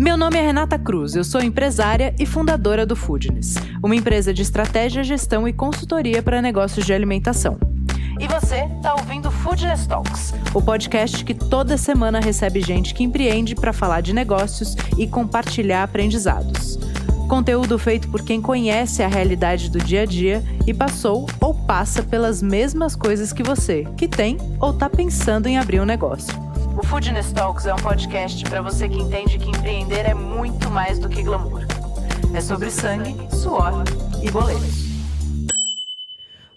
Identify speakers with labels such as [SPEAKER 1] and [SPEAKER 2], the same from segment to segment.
[SPEAKER 1] Meu nome é Renata Cruz, eu sou empresária e fundadora do Foodness, uma empresa de estratégia, gestão e consultoria para negócios de alimentação. E você está ouvindo Foodness Talks, o podcast que toda semana recebe gente que empreende para falar de negócios e compartilhar aprendizados. Conteúdo feito por quem conhece a realidade do dia a dia e passou ou passa pelas mesmas coisas que você, que tem ou está pensando em abrir um negócio. O Foodness Talks é um podcast para você que entende que empreender é muito mais do que glamour. É sobre sangue, suor e boletos.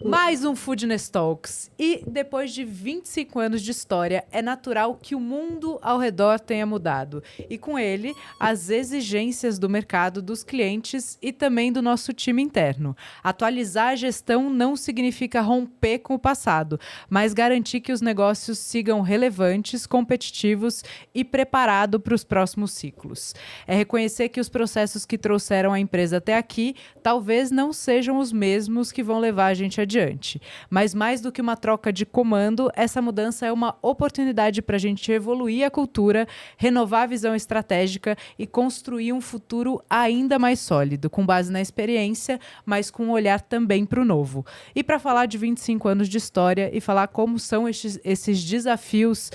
[SPEAKER 1] Mais um Foodness Talks. E depois de 25 anos de história, é natural que o mundo ao redor tenha mudado. E com ele, as exigências do mercado, dos clientes e também do nosso time interno. Atualizar a gestão não significa romper com o passado, mas garantir que os negócios sigam relevantes, competitivos e preparados para os próximos ciclos. É reconhecer que os processos que trouxeram a empresa até aqui talvez não sejam os mesmos que vão levar a gente adiante. Mas mais do que uma troca de comando, essa mudança é uma oportunidade para a gente evoluir a cultura, renovar a visão estratégica e construir um futuro ainda mais sólido, com base na experiência, mas com um olhar também para o novo. E para falar de 25 anos de história e falar como são esses desafios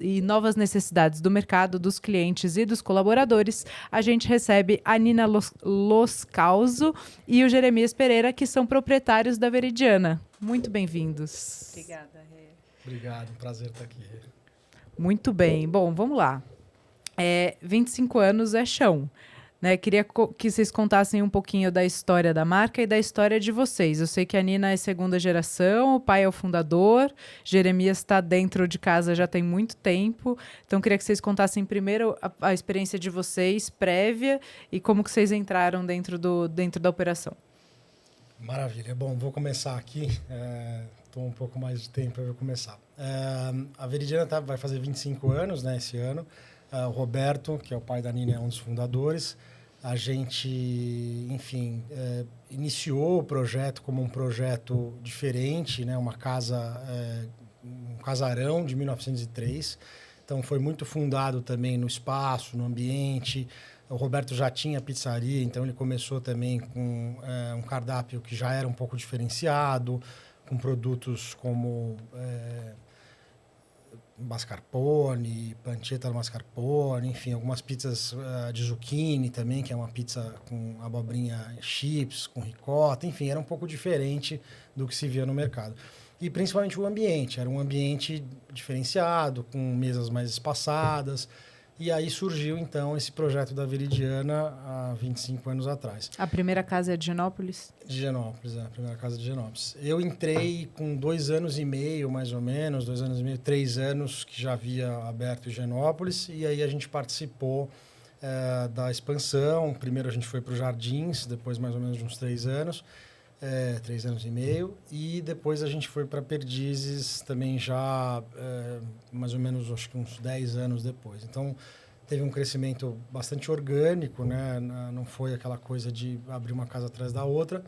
[SPEAKER 1] e novas necessidades do mercado, dos clientes e dos colaboradores, a gente recebe a Nina Loscauso e o Jeremias Pereira, que são proprietários da Veridiana. Muito bem-vindos.
[SPEAKER 2] Obrigada, Rê.
[SPEAKER 3] Obrigado, um prazer estar aqui.
[SPEAKER 1] Muito bem. Bom, vamos lá. 25 anos é chão. Né? Queria que vocês contassem um pouquinho da história da marca e da história de vocês. Eu sei que a Nina é segunda geração, o pai é o fundador, Jeremias está dentro de casa já tem muito tempo. Então, queria que vocês contassem primeiro a experiência de vocês, prévia, e como que vocês entraram dentro da operação.
[SPEAKER 3] Maravilha. Bom, vou começar aqui. Estou um pouco mais de tempo para eu começar. A Veridiana vai fazer 25 anos, né, esse ano. O Roberto, que é o pai da Nina, é um dos fundadores. A gente, enfim, iniciou o projeto como um projeto diferente, né, uma casa, um casarão de 1903. Então, foi muito fundado também no espaço, no ambiente. O Roberto já tinha pizzaria, então ele começou também com um cardápio que já era um pouco diferenciado, com produtos como mascarpone, pancetta al mascarpone, enfim, algumas pizzas de zucchini também, que é uma pizza com abobrinha chips, com ricota, enfim, era um pouco diferente do que se via no mercado. E principalmente o ambiente, era um ambiente diferenciado, com mesas mais espaçadas. E aí surgiu, então, esse projeto da Veridiana há 25 anos atrás.
[SPEAKER 1] A primeira casa é de Higienópolis?
[SPEAKER 3] De Higienópolis, a primeira casa de Higienópolis. Eu entrei com 2 anos e meio, mais ou menos, 2 anos e meio, 3 anos, que já havia aberto Higienópolis. E aí a gente participou da expansão. Primeiro a gente foi para os Jardins, depois mais ou menos de uns 3 anos. 3 anos e meio, e depois a gente foi para Perdizes também já mais ou menos, acho que uns 10 anos depois. Então, teve um crescimento bastante orgânico, né? Não foi aquela coisa de abrir uma casa atrás da outra.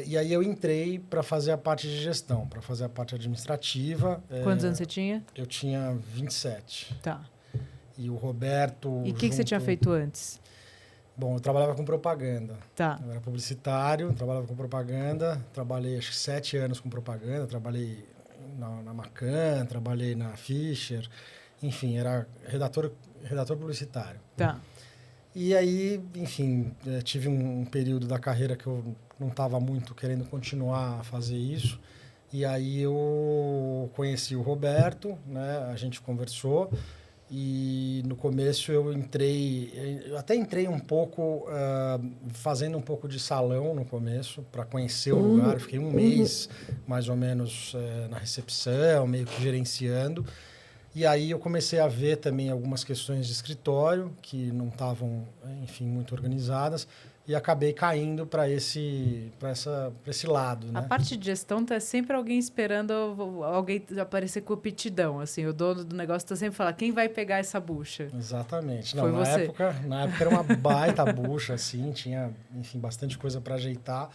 [SPEAKER 3] E aí eu entrei para fazer a parte de gestão, para fazer a parte administrativa.
[SPEAKER 1] Quantos anos você tinha?
[SPEAKER 3] Eu tinha 27.
[SPEAKER 1] Tá.
[SPEAKER 3] E o Roberto...
[SPEAKER 1] E o que você tinha feito antes?
[SPEAKER 3] Bom, eu trabalhava com propaganda.
[SPEAKER 1] Tá.
[SPEAKER 3] Eu era publicitário, trabalhava com propaganda. Trabalhei, acho que 7 anos com propaganda. Trabalhei na Macan, trabalhei na Fischer. Enfim, era redator publicitário.
[SPEAKER 1] Tá.
[SPEAKER 3] E aí, enfim, tive um período da carreira que eu não estava muito querendo continuar a fazer isso. E aí eu conheci o Roberto, né? A gente conversou. E no começo eu até entrei um pouco, fazendo um pouco de salão no começo, para conhecer o lugar. Eu fiquei um mês, mais ou menos, na recepção, meio que gerenciando. E aí eu comecei a ver também algumas questões de escritório, que não estavam, enfim, muito organizadas. E acabei caindo para esse lado, né?
[SPEAKER 1] A parte de gestão tá sempre alguém esperando alguém aparecer com aptidão, assim. O dono do negócio tá sempre falando, quem vai pegar essa bucha?
[SPEAKER 3] Exatamente.
[SPEAKER 1] Foi
[SPEAKER 3] na
[SPEAKER 1] você.
[SPEAKER 3] época era uma baita bucha, assim, tinha, enfim, bastante coisa para ajeitar.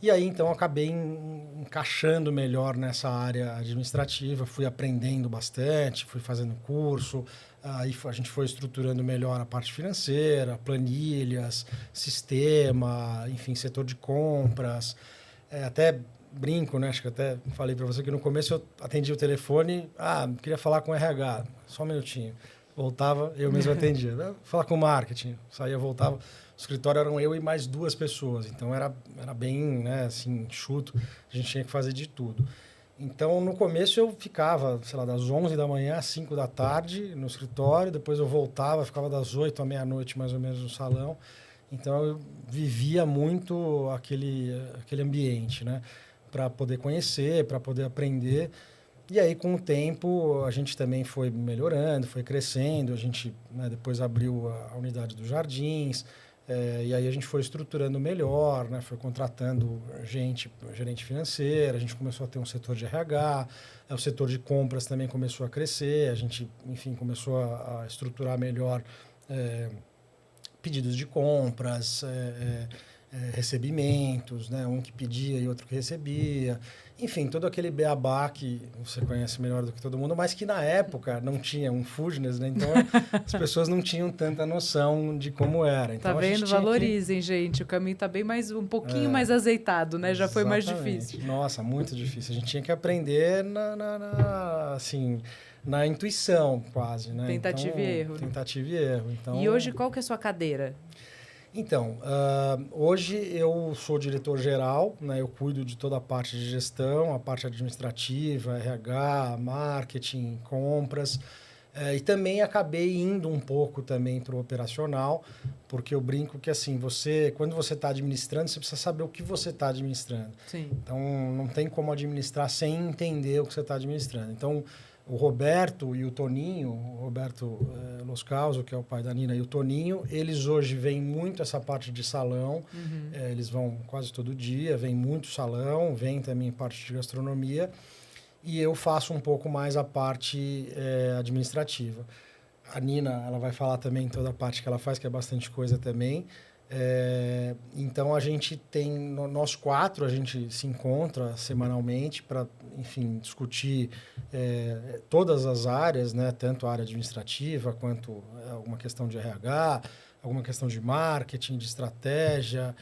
[SPEAKER 3] E aí, então, eu acabei encaixando melhor nessa área administrativa, fui aprendendo bastante, fui fazendo curso, aí a gente foi estruturando melhor a parte financeira, planilhas, sistema, enfim, setor de compras, até brinco, né? Acho que até falei para você que no começo eu atendia o telefone, queria falar com o RH, só um minutinho. Voltava, eu mesmo atendia. Falar com o marketing, saía, voltava. O escritório eram eu e mais 2 pessoas, então era bem, né, assim, enxuto. A gente tinha que fazer de tudo. Então, no começo eu ficava, sei lá, das 11 da manhã às 5 da tarde no escritório, depois eu voltava, ficava das 8 à meia-noite mais ou menos no salão. Então, eu vivia muito aquele ambiente, né? Para poder conhecer, para poder aprender. E aí, com o tempo, a gente também foi melhorando, foi crescendo. A gente, né, depois abriu a unidade dos jardins. E aí a gente foi estruturando melhor, né? Foi contratando gerente financeira. A gente começou a ter um setor de RH. O setor de compras também começou a crescer. A gente, enfim, começou a estruturar melhor pedidos de compras, recebimentos, né? Um que pedia e outro que recebia. Enfim, todo aquele beabá que você conhece melhor do que todo mundo, mas que na época não tinha um Foodness, né? Então as pessoas não tinham tanta noção de como era. Então,
[SPEAKER 1] Tá vendo? Valorizem, gente. O caminho tá bem mais, um pouquinho mais azeitado, né? Já foi mais difícil.
[SPEAKER 3] Nossa, muito difícil. A gente tinha que aprender assim, na intuição, quase, né?
[SPEAKER 1] Tentativa e erro.
[SPEAKER 3] Tentativa e erro. Então,
[SPEAKER 1] e hoje, qual que é a sua cadeira?
[SPEAKER 3] Então, hoje eu sou diretor-geral, né? Eu cuido de toda a parte de gestão, a parte administrativa, RH, marketing, compras. E também acabei indo um pouco também para o operacional, porque eu brinco que assim, quando você está administrando, você precisa saber o que você está administrando.
[SPEAKER 1] Sim.
[SPEAKER 3] Então, não tem como administrar sem entender o que você está administrando. Então, o Roberto e o Toninho, o Roberto Los Causo, que é o pai da Nina, e o Toninho, eles hoje veem muito essa parte de salão. Eles vão quase todo dia, vem muito salão, vem também parte de gastronomia. E eu faço um pouco mais a parte administrativa. A Nina, ela vai falar também toda a parte que ela faz, que é bastante coisa também. Então, a gente tem, nós 4, a gente se encontra semanalmente para, enfim, discutir todas as áreas, né? Tanto a área administrativa, quanto alguma questão de RH, alguma questão de marketing, de estratégia,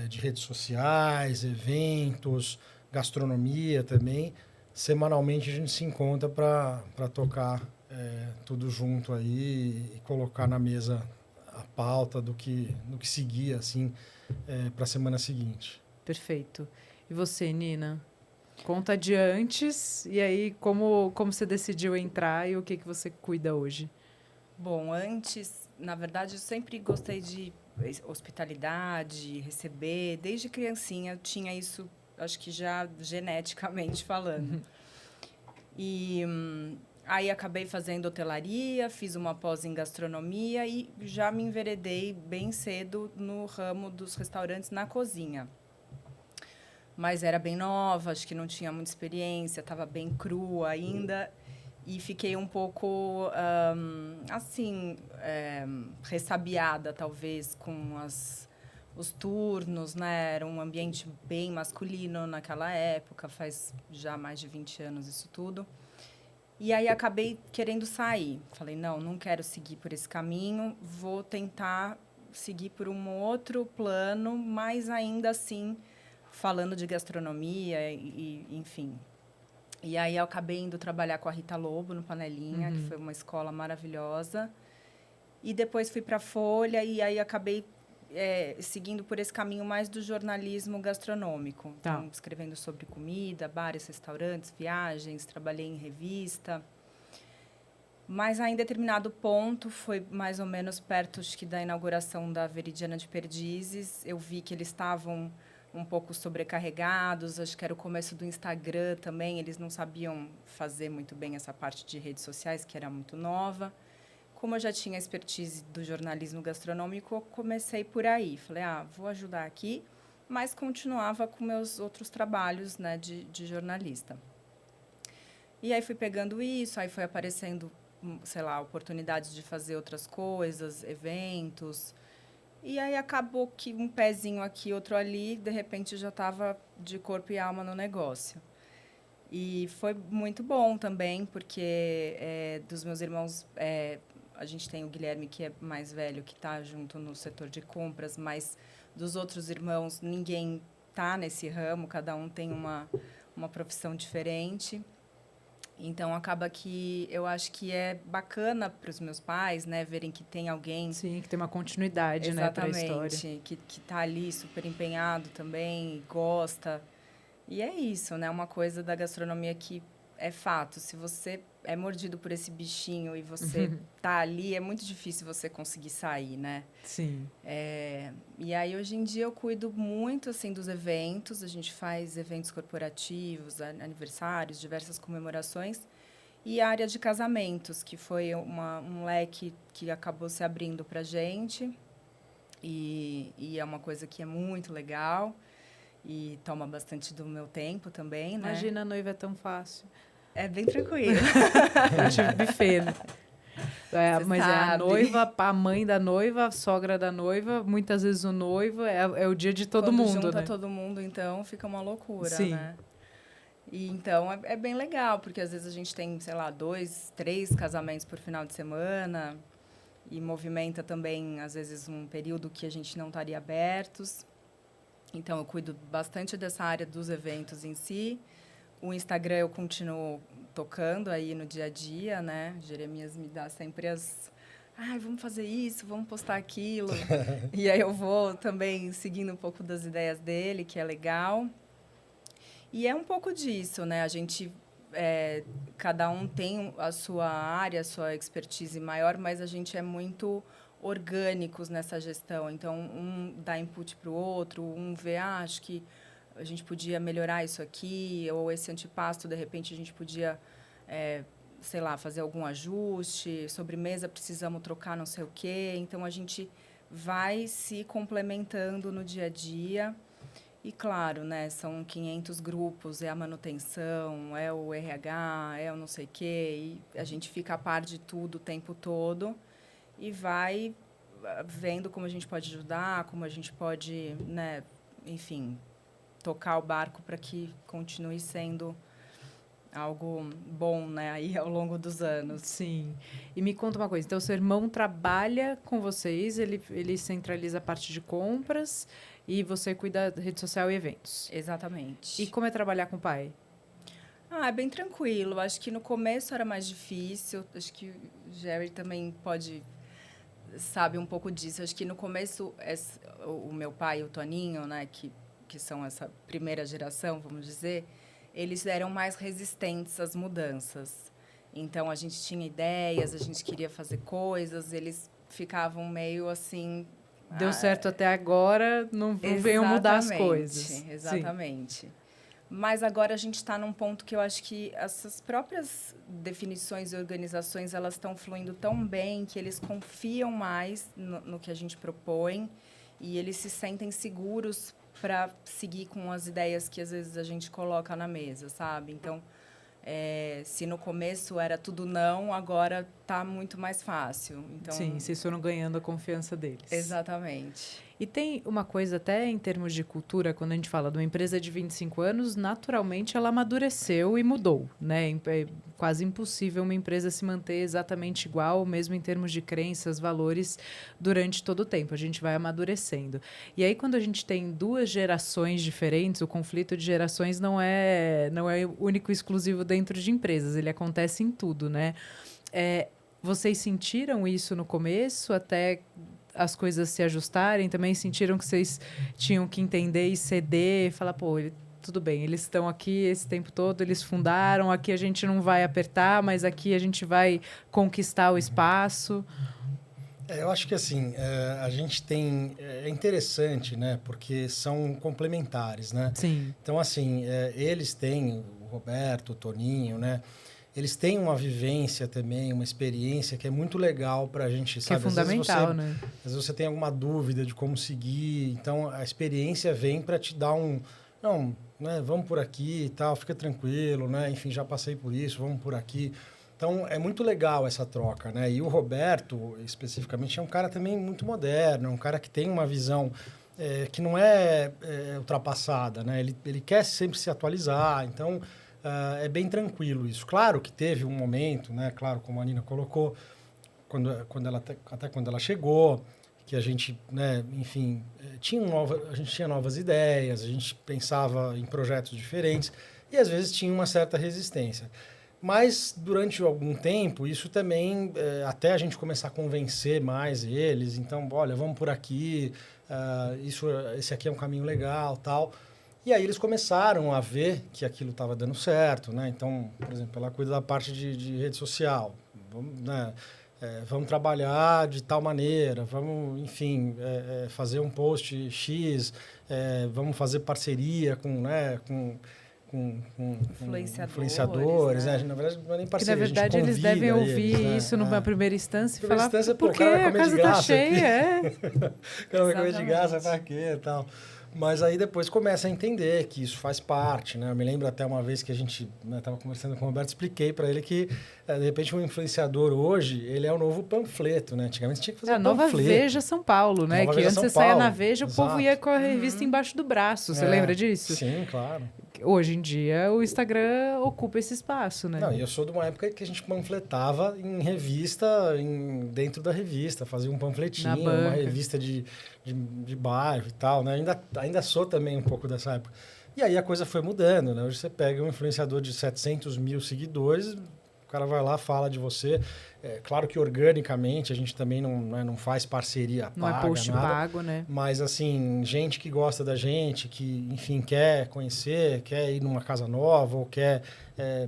[SPEAKER 3] de redes sociais, eventos, gastronomia também. Semanalmente, a gente se encontra para tocar tudo junto aí e colocar na mesa a pauta do que seguia, assim, para a semana seguinte.
[SPEAKER 1] Perfeito. E você, Nina? Conta de antes e aí como você decidiu entrar e o que você cuida hoje?
[SPEAKER 2] Bom, antes, na verdade, eu sempre gostei de hospitalidade, receber. Desde criancinha eu tinha isso, acho que já geneticamente falando. E aí acabei fazendo hotelaria, fiz uma pós em gastronomia e já me enveredei bem cedo no ramo dos restaurantes na cozinha. Mas era bem nova, acho que não tinha muita experiência, estava bem crua ainda. E fiquei um pouco, ressabiada, talvez, com os turnos, né? Era um ambiente bem masculino naquela época, faz já mais de 20 anos isso tudo. E aí acabei querendo sair. Falei, não quero seguir por esse caminho, vou tentar seguir por um outro plano, mas ainda assim falando de gastronomia e enfim. E aí eu acabei indo trabalhar com a Rita Lobo no Panelinha, que foi uma escola maravilhosa. E depois fui para a Folha e aí acabei seguindo por esse caminho mais do jornalismo gastronômico.
[SPEAKER 1] Tá.
[SPEAKER 2] Então, escrevendo sobre comida, bares, restaurantes, viagens, trabalhei em revista. Mas aí, em determinado ponto, foi mais ou menos perto acho que da inauguração da Veridiana de Perdizes, eu vi que eles estavam um pouco sobrecarregados, acho que era o começo do Instagram também, eles não sabiam fazer muito bem essa parte de redes sociais, que era muito nova. Como eu já tinha expertise do jornalismo gastronômico, eu comecei por aí. Falei, vou ajudar aqui, mas continuava com meus outros trabalhos, né, de jornalista. E aí fui pegando isso, aí foi aparecendo, sei lá, oportunidades de fazer outras coisas, eventos. E aí acabou que um pezinho aqui, outro ali, de repente eu já estava de corpo e alma no negócio. E foi muito bom também, porque dos meus irmãos, a gente tem o Guilherme, que é mais velho, que está junto no setor de compras, mas dos outros irmãos, ninguém está nesse ramo, cada um tem uma profissão diferente. Então, acaba que eu acho que é bacana para os meus pais, né, verem que tem alguém...
[SPEAKER 1] Sim, que tem uma continuidade, né, para a história.
[SPEAKER 2] Exatamente, que está ali super empenhado também, gosta. E é isso, né, uma coisa da gastronomia que é fato. Se você é mordido por esse bichinho e você tá ali, é muito difícil você conseguir sair, né?
[SPEAKER 1] Sim.
[SPEAKER 2] E aí, hoje em dia, eu cuido muito, assim, dos eventos. A gente faz eventos corporativos, aniversários, diversas comemorações. E a área de casamentos, que foi um leque que acabou se abrindo pra gente. E é uma coisa que é muito legal. E toma bastante do meu tempo também, né?
[SPEAKER 1] Imagina, a noiva é tão fácil.
[SPEAKER 2] É bem tranquilo.
[SPEAKER 1] Eu tive buffet, né? Mas
[SPEAKER 2] sabe.
[SPEAKER 1] é a noiva, a mãe da noiva, a sogra da noiva, muitas vezes o noivo, é o dia de todo
[SPEAKER 2] Quando
[SPEAKER 1] mundo,
[SPEAKER 2] junta
[SPEAKER 1] né?
[SPEAKER 2] todo mundo, então, fica uma loucura,
[SPEAKER 1] Sim.
[SPEAKER 2] né? E, então, é bem legal, porque às vezes a gente tem, sei lá, 2, 3 casamentos por final de semana e movimenta também, às vezes, um período que a gente não estaria abertos. Então, eu cuido bastante dessa área dos eventos em si. O Instagram eu continuo tocando aí no dia a dia, né? Jeremias me dá sempre vamos fazer isso, vamos postar aquilo. E aí eu vou também seguindo um pouco das ideias dele, que é legal. E é um pouco disso, né? A gente, cada um tem a sua área, a sua expertise maior, mas a gente é muito orgânicos nessa gestão. Então, um dá input para o outro, um vê, acho que a gente podia melhorar isso aqui, ou esse antipasto, de repente, a gente podia, sei lá, fazer algum ajuste, sobremesa precisamos trocar não sei o quê. Então, a gente vai se complementando no dia a dia. E, claro, né, são 500 grupos, é a manutenção, é o RH, é o não sei o quê, e a gente fica a par de tudo o tempo todo e vai vendo como a gente pode ajudar, como a gente pode, né, enfim, tocar o barco para que continue sendo algo bom, né, aí ao longo dos anos.
[SPEAKER 1] Sim. E me conta uma coisa, então seu irmão trabalha com vocês, ele centraliza a parte de compras e você cuida da rede social e eventos.
[SPEAKER 2] Exatamente.
[SPEAKER 1] E como é trabalhar com o pai?
[SPEAKER 2] É bem tranquilo. Acho que no começo era mais difícil. Acho que o Jerry também sabe um pouco disso. Acho que no começo, o meu pai e o Toninho, né, que são essa primeira geração, vamos dizer, eles eram mais resistentes às mudanças. Então, a gente tinha ideias, a gente queria fazer coisas, eles ficavam meio assim...
[SPEAKER 1] Deu certo até agora, não venham mudar as coisas.
[SPEAKER 2] Exatamente. Sim. Mas agora a gente está num ponto que eu acho que essas próprias definições e organizações elas estão fluindo tão bem que eles confiam mais no que a gente propõe e eles se sentem seguros para seguir com as ideias que às vezes a gente coloca na mesa, sabe? Então, se no começo era tudo não, agora está muito mais fácil. Então,
[SPEAKER 1] sim, vocês foram ganhando a confiança deles.
[SPEAKER 2] Exatamente.
[SPEAKER 1] E tem uma coisa, até em termos de cultura, quando a gente fala de uma empresa de 25 anos, naturalmente ela amadureceu e mudou, né? É quase impossível uma empresa se manter exatamente igual, mesmo em termos de crenças, valores, durante todo o tempo. A gente vai amadurecendo. E aí, quando a gente tem duas gerações diferentes, o conflito de gerações não é único e exclusivo dentro de empresas, ele acontece em tudo, né? Vocês sentiram isso no começo, até as coisas se ajustarem? Também sentiram que vocês tinham que entender e ceder, falar, pô, tudo bem, eles estão aqui esse tempo todo, eles fundaram, aqui a gente não vai apertar, mas aqui a gente vai conquistar o espaço?
[SPEAKER 3] Eu acho que assim, a gente tem... É interessante, né? Porque são complementares, né?
[SPEAKER 1] Sim.
[SPEAKER 3] Então, assim, eles têm, o Roberto, o Toninho, né? Eles têm uma vivência também, uma experiência que é muito legal para a gente, sabe?
[SPEAKER 1] Que é fundamental, né?
[SPEAKER 3] Às vezes você tem alguma dúvida de como seguir, então a experiência vem para te dar não, né? Vamos por aqui e tal, fica tranquilo, né? Enfim, já passei por isso, vamos por aqui. Então, é muito legal essa troca, né? E o Roberto, especificamente, é um cara também muito moderno, um cara que tem uma visão que não é ultrapassada, né? Ele quer sempre se atualizar, então é bem tranquilo isso. Claro que teve um momento, né? Claro, como a Nina colocou, até quando ela chegou, que a gente, né, enfim, a gente tinha novas ideias, a gente pensava em projetos diferentes e às vezes tinha uma certa resistência. Mas durante algum tempo, isso também, até a gente começar a convencer mais eles, então, olha, vamos por aqui, esse aqui é um caminho legal, tal. E aí eles começaram a ver que aquilo estava dando certo, né? Então, por exemplo, ela cuida da parte de rede social, vamos, né? Vamos trabalhar de tal maneira, vamos, enfim, fazer um post X, vamos fazer parceria com influenciadores, né? Na verdade, não é nem parceria,
[SPEAKER 1] que, na verdade, eles devem ouvir isso numa primeira instância e falar, porque a casa está cheia,
[SPEAKER 3] O cara vai comer de graça, pra quê e tal. Mas aí depois começa a entender que isso faz parte, né? Eu me lembro até uma vez que a gente estava conversando com o Roberto, expliquei para ele que, de repente, um influenciador hoje, ele é o novo panfleto, né? Antigamente tinha que fazer um panfleto.
[SPEAKER 1] A Nova Veja São Paulo, né? Que antes você saía na Veja, o povo ia com a revista embaixo do braço. Você lembra disso?
[SPEAKER 3] Sim, claro.
[SPEAKER 1] Hoje em dia, o Instagram ocupa esse espaço, né?
[SPEAKER 3] Não, e eu sou de uma época que a gente panfletava em revista, dentro da revista, fazia um panfletinho, uma revista de bairro e tal, né? Ainda sou também um pouco dessa época. E aí a coisa foi mudando, né? Hoje você pega um influenciador de 700 mil seguidores, o cara vai lá, fala de você. Claro que organicamente a gente também não faz parceria paga,
[SPEAKER 1] não é post
[SPEAKER 3] nada,
[SPEAKER 1] pago, né?
[SPEAKER 3] Mas, assim, gente que gosta da gente, que, enfim, quer conhecer, quer ir numa casa nova ou quer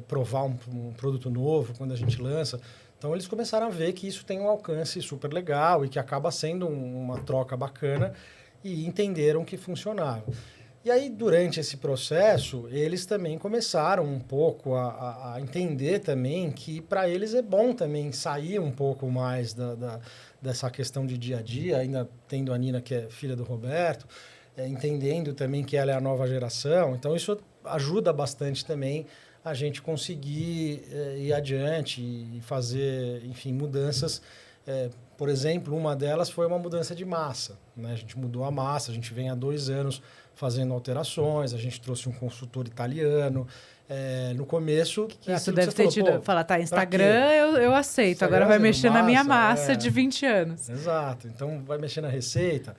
[SPEAKER 3] provar um produto novo quando a gente lança. Então, eles começaram a ver que isso tem um alcance super legal e que acaba sendo uma troca bacana e entenderam que funcionava. E aí, durante esse processo, eles também começaram um pouco a entender também que para eles é bom também sair um pouco mais dessa questão de dia a dia, ainda tendo a Nina, que é filha do Roberto, entendendo também que ela é a nova geração. Então, isso ajuda bastante também a gente conseguir ir adiante e fazer, enfim, mudanças. Por exemplo, uma delas foi uma mudança de massa, né? A gente mudou a massa, a gente vem há 2 anos fazendo alterações, a gente trouxe um consultor italiano. No começo...
[SPEAKER 1] Você deve ter tido... Falar, tá, Instagram eu aceito, Instagram, agora vai mexer na minha massa de 20 anos.
[SPEAKER 3] Exato, então vai mexer na receita.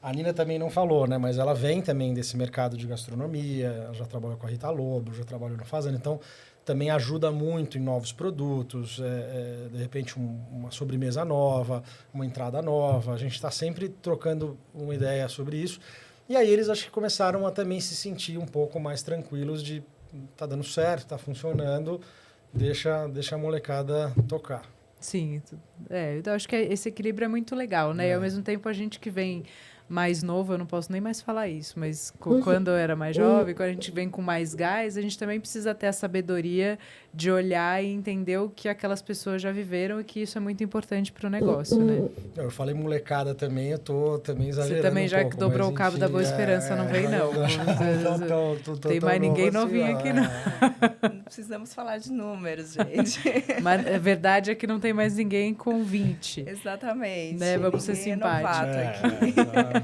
[SPEAKER 3] A Nina também não falou, né? Mas ela vem também desse mercado de gastronomia, ela já trabalhou com a Rita Lobo, já trabalhou na Fazenda, então também ajuda muito em novos produtos, de repente uma sobremesa nova, uma entrada nova. A gente está sempre trocando uma ideia sobre isso. E aí eles acho que começaram a também se sentir um pouco mais tranquilos de tá dando certo, tá funcionando, deixa a molecada tocar.
[SPEAKER 1] Sim, eu acho que esse equilíbrio é muito legal, né? E ao mesmo tempo a gente que vem mais novo, eu não posso nem mais falar isso, mas quando eu era mais jovem, quando a gente vem com mais gás, a gente também precisa ter a sabedoria de olhar e entender o que aquelas pessoas já viveram e que isso é muito importante para o negócio, né?
[SPEAKER 3] Eu falei molecada também, eu tô também exagerando.
[SPEAKER 1] Você também já
[SPEAKER 3] pouco,
[SPEAKER 1] dobrou o cabo da Boa Esperança, não vem não. Tem mais ninguém novinho aqui, não.
[SPEAKER 2] Não precisamos falar de números, gente.
[SPEAKER 1] Mas a verdade é que não tem mais ninguém com 20.
[SPEAKER 2] Exatamente.
[SPEAKER 1] Né? Vamos ser simpáticos.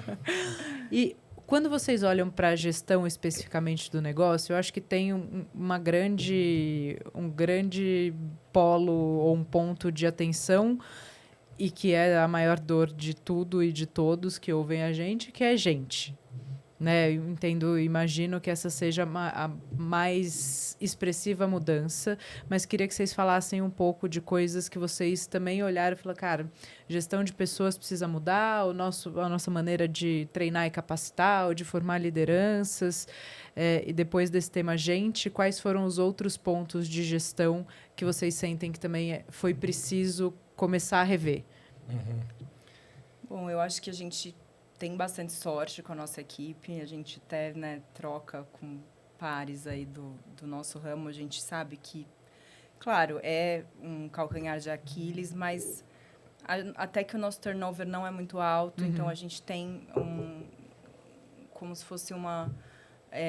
[SPEAKER 1] E quando vocês olham para a gestão especificamente do negócio, eu acho que tem um grande polo ou um ponto de atenção e que é a maior dor de tudo e de todos que ouvem a gente, que é gente. Né? Eu imagino que essa seja a mais expressiva mudança, mas queria que vocês falassem um pouco de coisas que vocês também olharam e falaram, cara, gestão de pessoas precisa mudar, a nossa maneira de treinar e capacitar, ou de formar lideranças, e depois desse tema gente, quais foram os outros pontos de gestão que vocês sentem que também foi preciso começar a rever?
[SPEAKER 3] Uhum.
[SPEAKER 2] Bom, eu acho que a gente tem bastante sorte com a nossa equipe, a gente até, né, troca com pares aí do nosso ramo, a gente sabe que, claro, é um calcanhar de Aquiles, mas até que o nosso turnover não é muito alto, então a gente tem como se fosse uma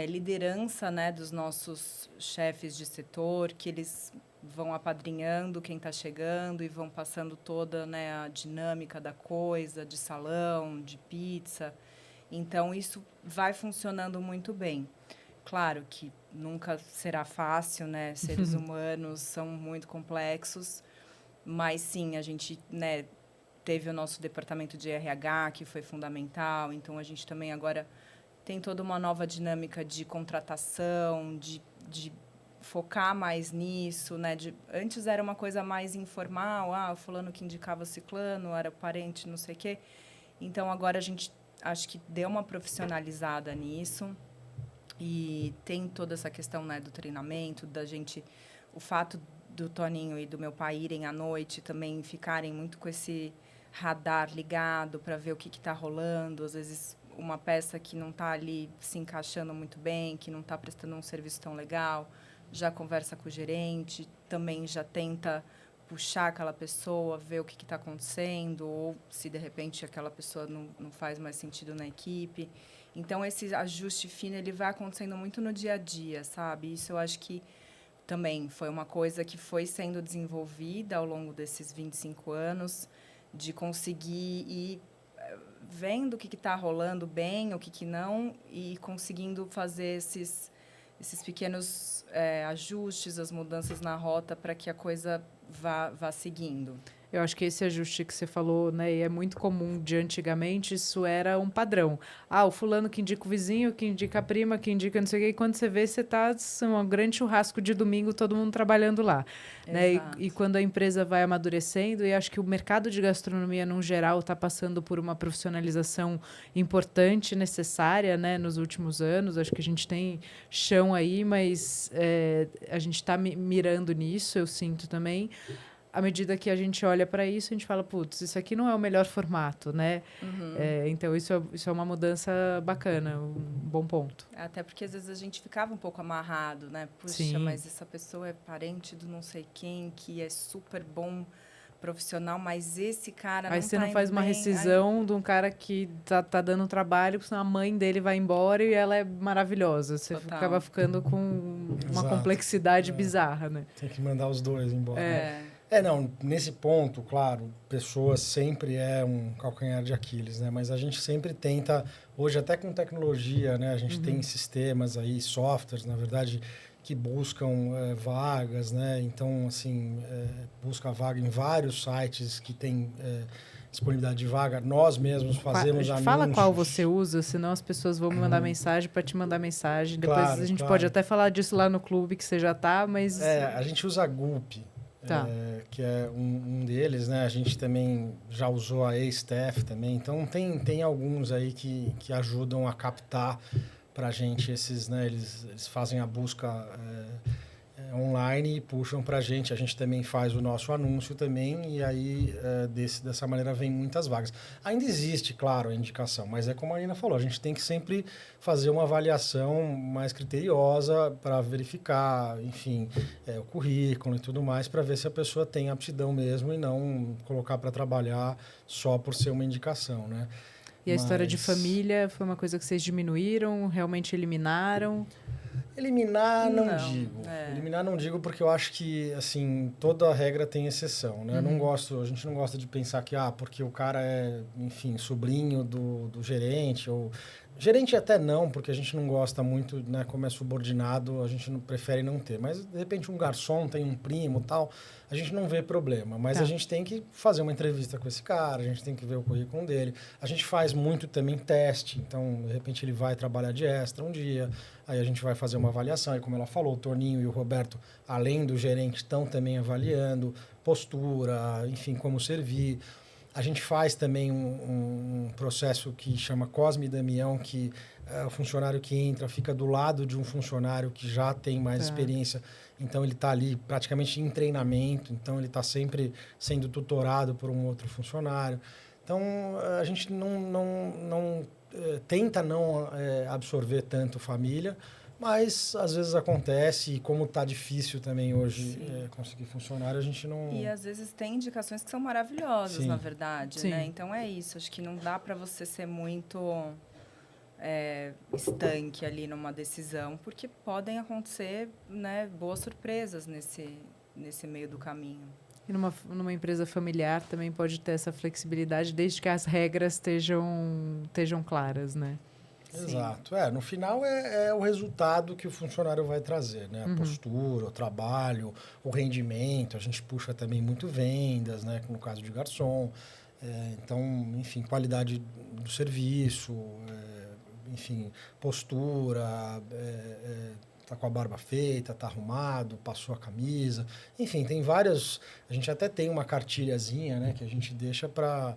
[SPEAKER 2] liderança, né, dos nossos chefes de setor, que eles vão apadrinhando quem está chegando e vão passando toda, né, a dinâmica da coisa, de salão, de pizza. Então, isso vai funcionando muito bem. Claro que nunca será fácil, né? Seres humanos são muito complexos, mas sim, a gente, né, teve o nosso departamento de RH, que foi fundamental. Então, a gente também agora tem toda uma nova dinâmica de contratação, de focar mais nisso, né? Antes era uma coisa mais informal, o fulano que indicava o ciclano, era parente, não sei o quê. Então, agora a gente acho que deu uma profissionalizada nisso e tem toda essa questão, né, do treinamento, da gente... O fato do Toninho e do meu pai irem à noite também ficarem muito com esse radar ligado para ver o que está rolando. Às vezes, uma peça que não está ali se encaixando muito bem, que não está prestando um serviço tão legal, já conversa com o gerente, também já tenta puxar aquela pessoa, ver o que está acontecendo, ou se, de repente, aquela pessoa não faz mais sentido na equipe. Então, esse ajuste fino ele vai acontecendo muito no dia a dia, sabe? Isso eu acho que também foi uma coisa que foi sendo desenvolvida ao longo desses 25 anos, de conseguir ir vendo o que está rolando bem, o que não, e conseguindo fazer esses pequenos ajustes, as mudanças na rota para que a coisa vá seguindo.
[SPEAKER 1] Eu acho que esse ajuste que você falou, né, e é muito comum de antigamente, isso era um padrão. O fulano que indica o vizinho, que indica a prima, que indica não sei o quê, e quando você vê, você está um grande churrasco de domingo, todo mundo trabalhando lá. Né? E quando a empresa vai amadurecendo, e acho que o mercado de gastronomia, no geral, está passando por uma profissionalização importante, necessária, né, nos últimos anos. Acho que a gente tem chão aí, mas a gente está mirando nisso, eu sinto também. À medida que a gente olha para isso, a gente fala, putz, isso aqui não é o melhor formato, né? Então, isso é uma mudança bacana, um bom ponto.
[SPEAKER 2] Até porque, às vezes, a gente ficava um pouco amarrado, né? Puxa,
[SPEAKER 1] Sim.
[SPEAKER 2] Mas essa pessoa é parente do não sei quem, que é super bom profissional, mas esse cara
[SPEAKER 1] aí
[SPEAKER 2] não
[SPEAKER 1] você
[SPEAKER 2] tá
[SPEAKER 1] não faz
[SPEAKER 2] indo
[SPEAKER 1] uma
[SPEAKER 2] bem.
[SPEAKER 1] rescisão de um cara que tá dando trabalho, porque senão a mãe dele vai embora e ela é maravilhosa. Você acaba ficando com uma complexidade bizarra, né?
[SPEAKER 3] Tem que mandar os dois embora. Não, nesse ponto, claro, pessoas sempre é um calcanhar de Aquiles, né? Mas a gente sempre tenta, hoje até com tecnologia, né? A gente tem sistemas aí, softwares, na verdade, que buscam vagas, né? Então, assim, busca vaga em vários sites que tem disponibilidade de vaga. Nós mesmos fazemos anúncios.
[SPEAKER 1] Fala qual você usa, senão as pessoas vão me mandar mensagem para te mandar mensagem. Depois a gente pode até falar disso lá no clube, que você já tá, mas...
[SPEAKER 3] a gente usa a Gulp.
[SPEAKER 1] Tá.
[SPEAKER 3] Que é um deles, né? A gente também já usou a A-Staff também. Então, tem alguns aí que ajudam a captar para a gente esses, né? Eles fazem a busca online e puxam para a gente também faz o nosso anúncio também, e aí dessa maneira vem muitas vagas. Ainda existe, claro, a indicação, mas é como a Nina falou, a gente tem que sempre fazer uma avaliação mais criteriosa para verificar, enfim, o currículo e tudo mais, para ver se a pessoa tem aptidão mesmo e não colocar para trabalhar só por ser uma indicação, né?
[SPEAKER 1] E a história de família foi uma coisa que vocês diminuíram, realmente eliminaram?
[SPEAKER 3] Eliminar não digo. Eliminar não digo porque eu acho que, assim, toda regra tem exceção, né? A gente não gosta de pensar que, porque o cara é, enfim, sobrinho do gerente, ou... Gerente até não, porque a gente não gosta muito, né? Como é subordinado, a gente prefere não ter. Mas, de repente, um garçom tem um primo e tal, a gente não vê problema. Mas a gente tem que fazer uma entrevista com esse cara, a gente tem que ver o currículo dele. A gente faz muito também teste, então, de repente, ele vai trabalhar de extra um dia, aí a gente vai fazer uma avaliação. E como ela falou, o Toninho e o Roberto, além do gerente, estão também avaliando postura, enfim, como servir. A gente faz também um processo que chama Cosme e Damião, que o funcionário que entra fica do lado de um funcionário que já tem mais experiência. Então, ele está ali praticamente em treinamento. Então, ele está sempre sendo tutorado por um outro funcionário. Então, a gente não tenta não absorver tanto família, mas às vezes acontece, e como está difícil também hoje conseguir funcionário, a gente não...
[SPEAKER 2] E às vezes tem indicações que são maravilhosas, na verdade, né? Então é isso, acho que não dá para você ser muito estanque ali numa decisão, porque podem acontecer, né, boas surpresas nesse meio do caminho.
[SPEAKER 1] E numa empresa familiar também pode ter essa flexibilidade, desde que as regras estejam claras, né?
[SPEAKER 3] Exato. No final é o resultado que o funcionário vai trazer, né? A postura, o trabalho, o rendimento. A gente puxa também muito vendas, né? No caso de garçom. Então, enfim, qualidade do serviço, enfim, postura, tá com a barba feita, tá arrumado, passou a camisa. Enfim, tem várias... A gente até tem uma cartilhazinha, né? Que a gente deixa para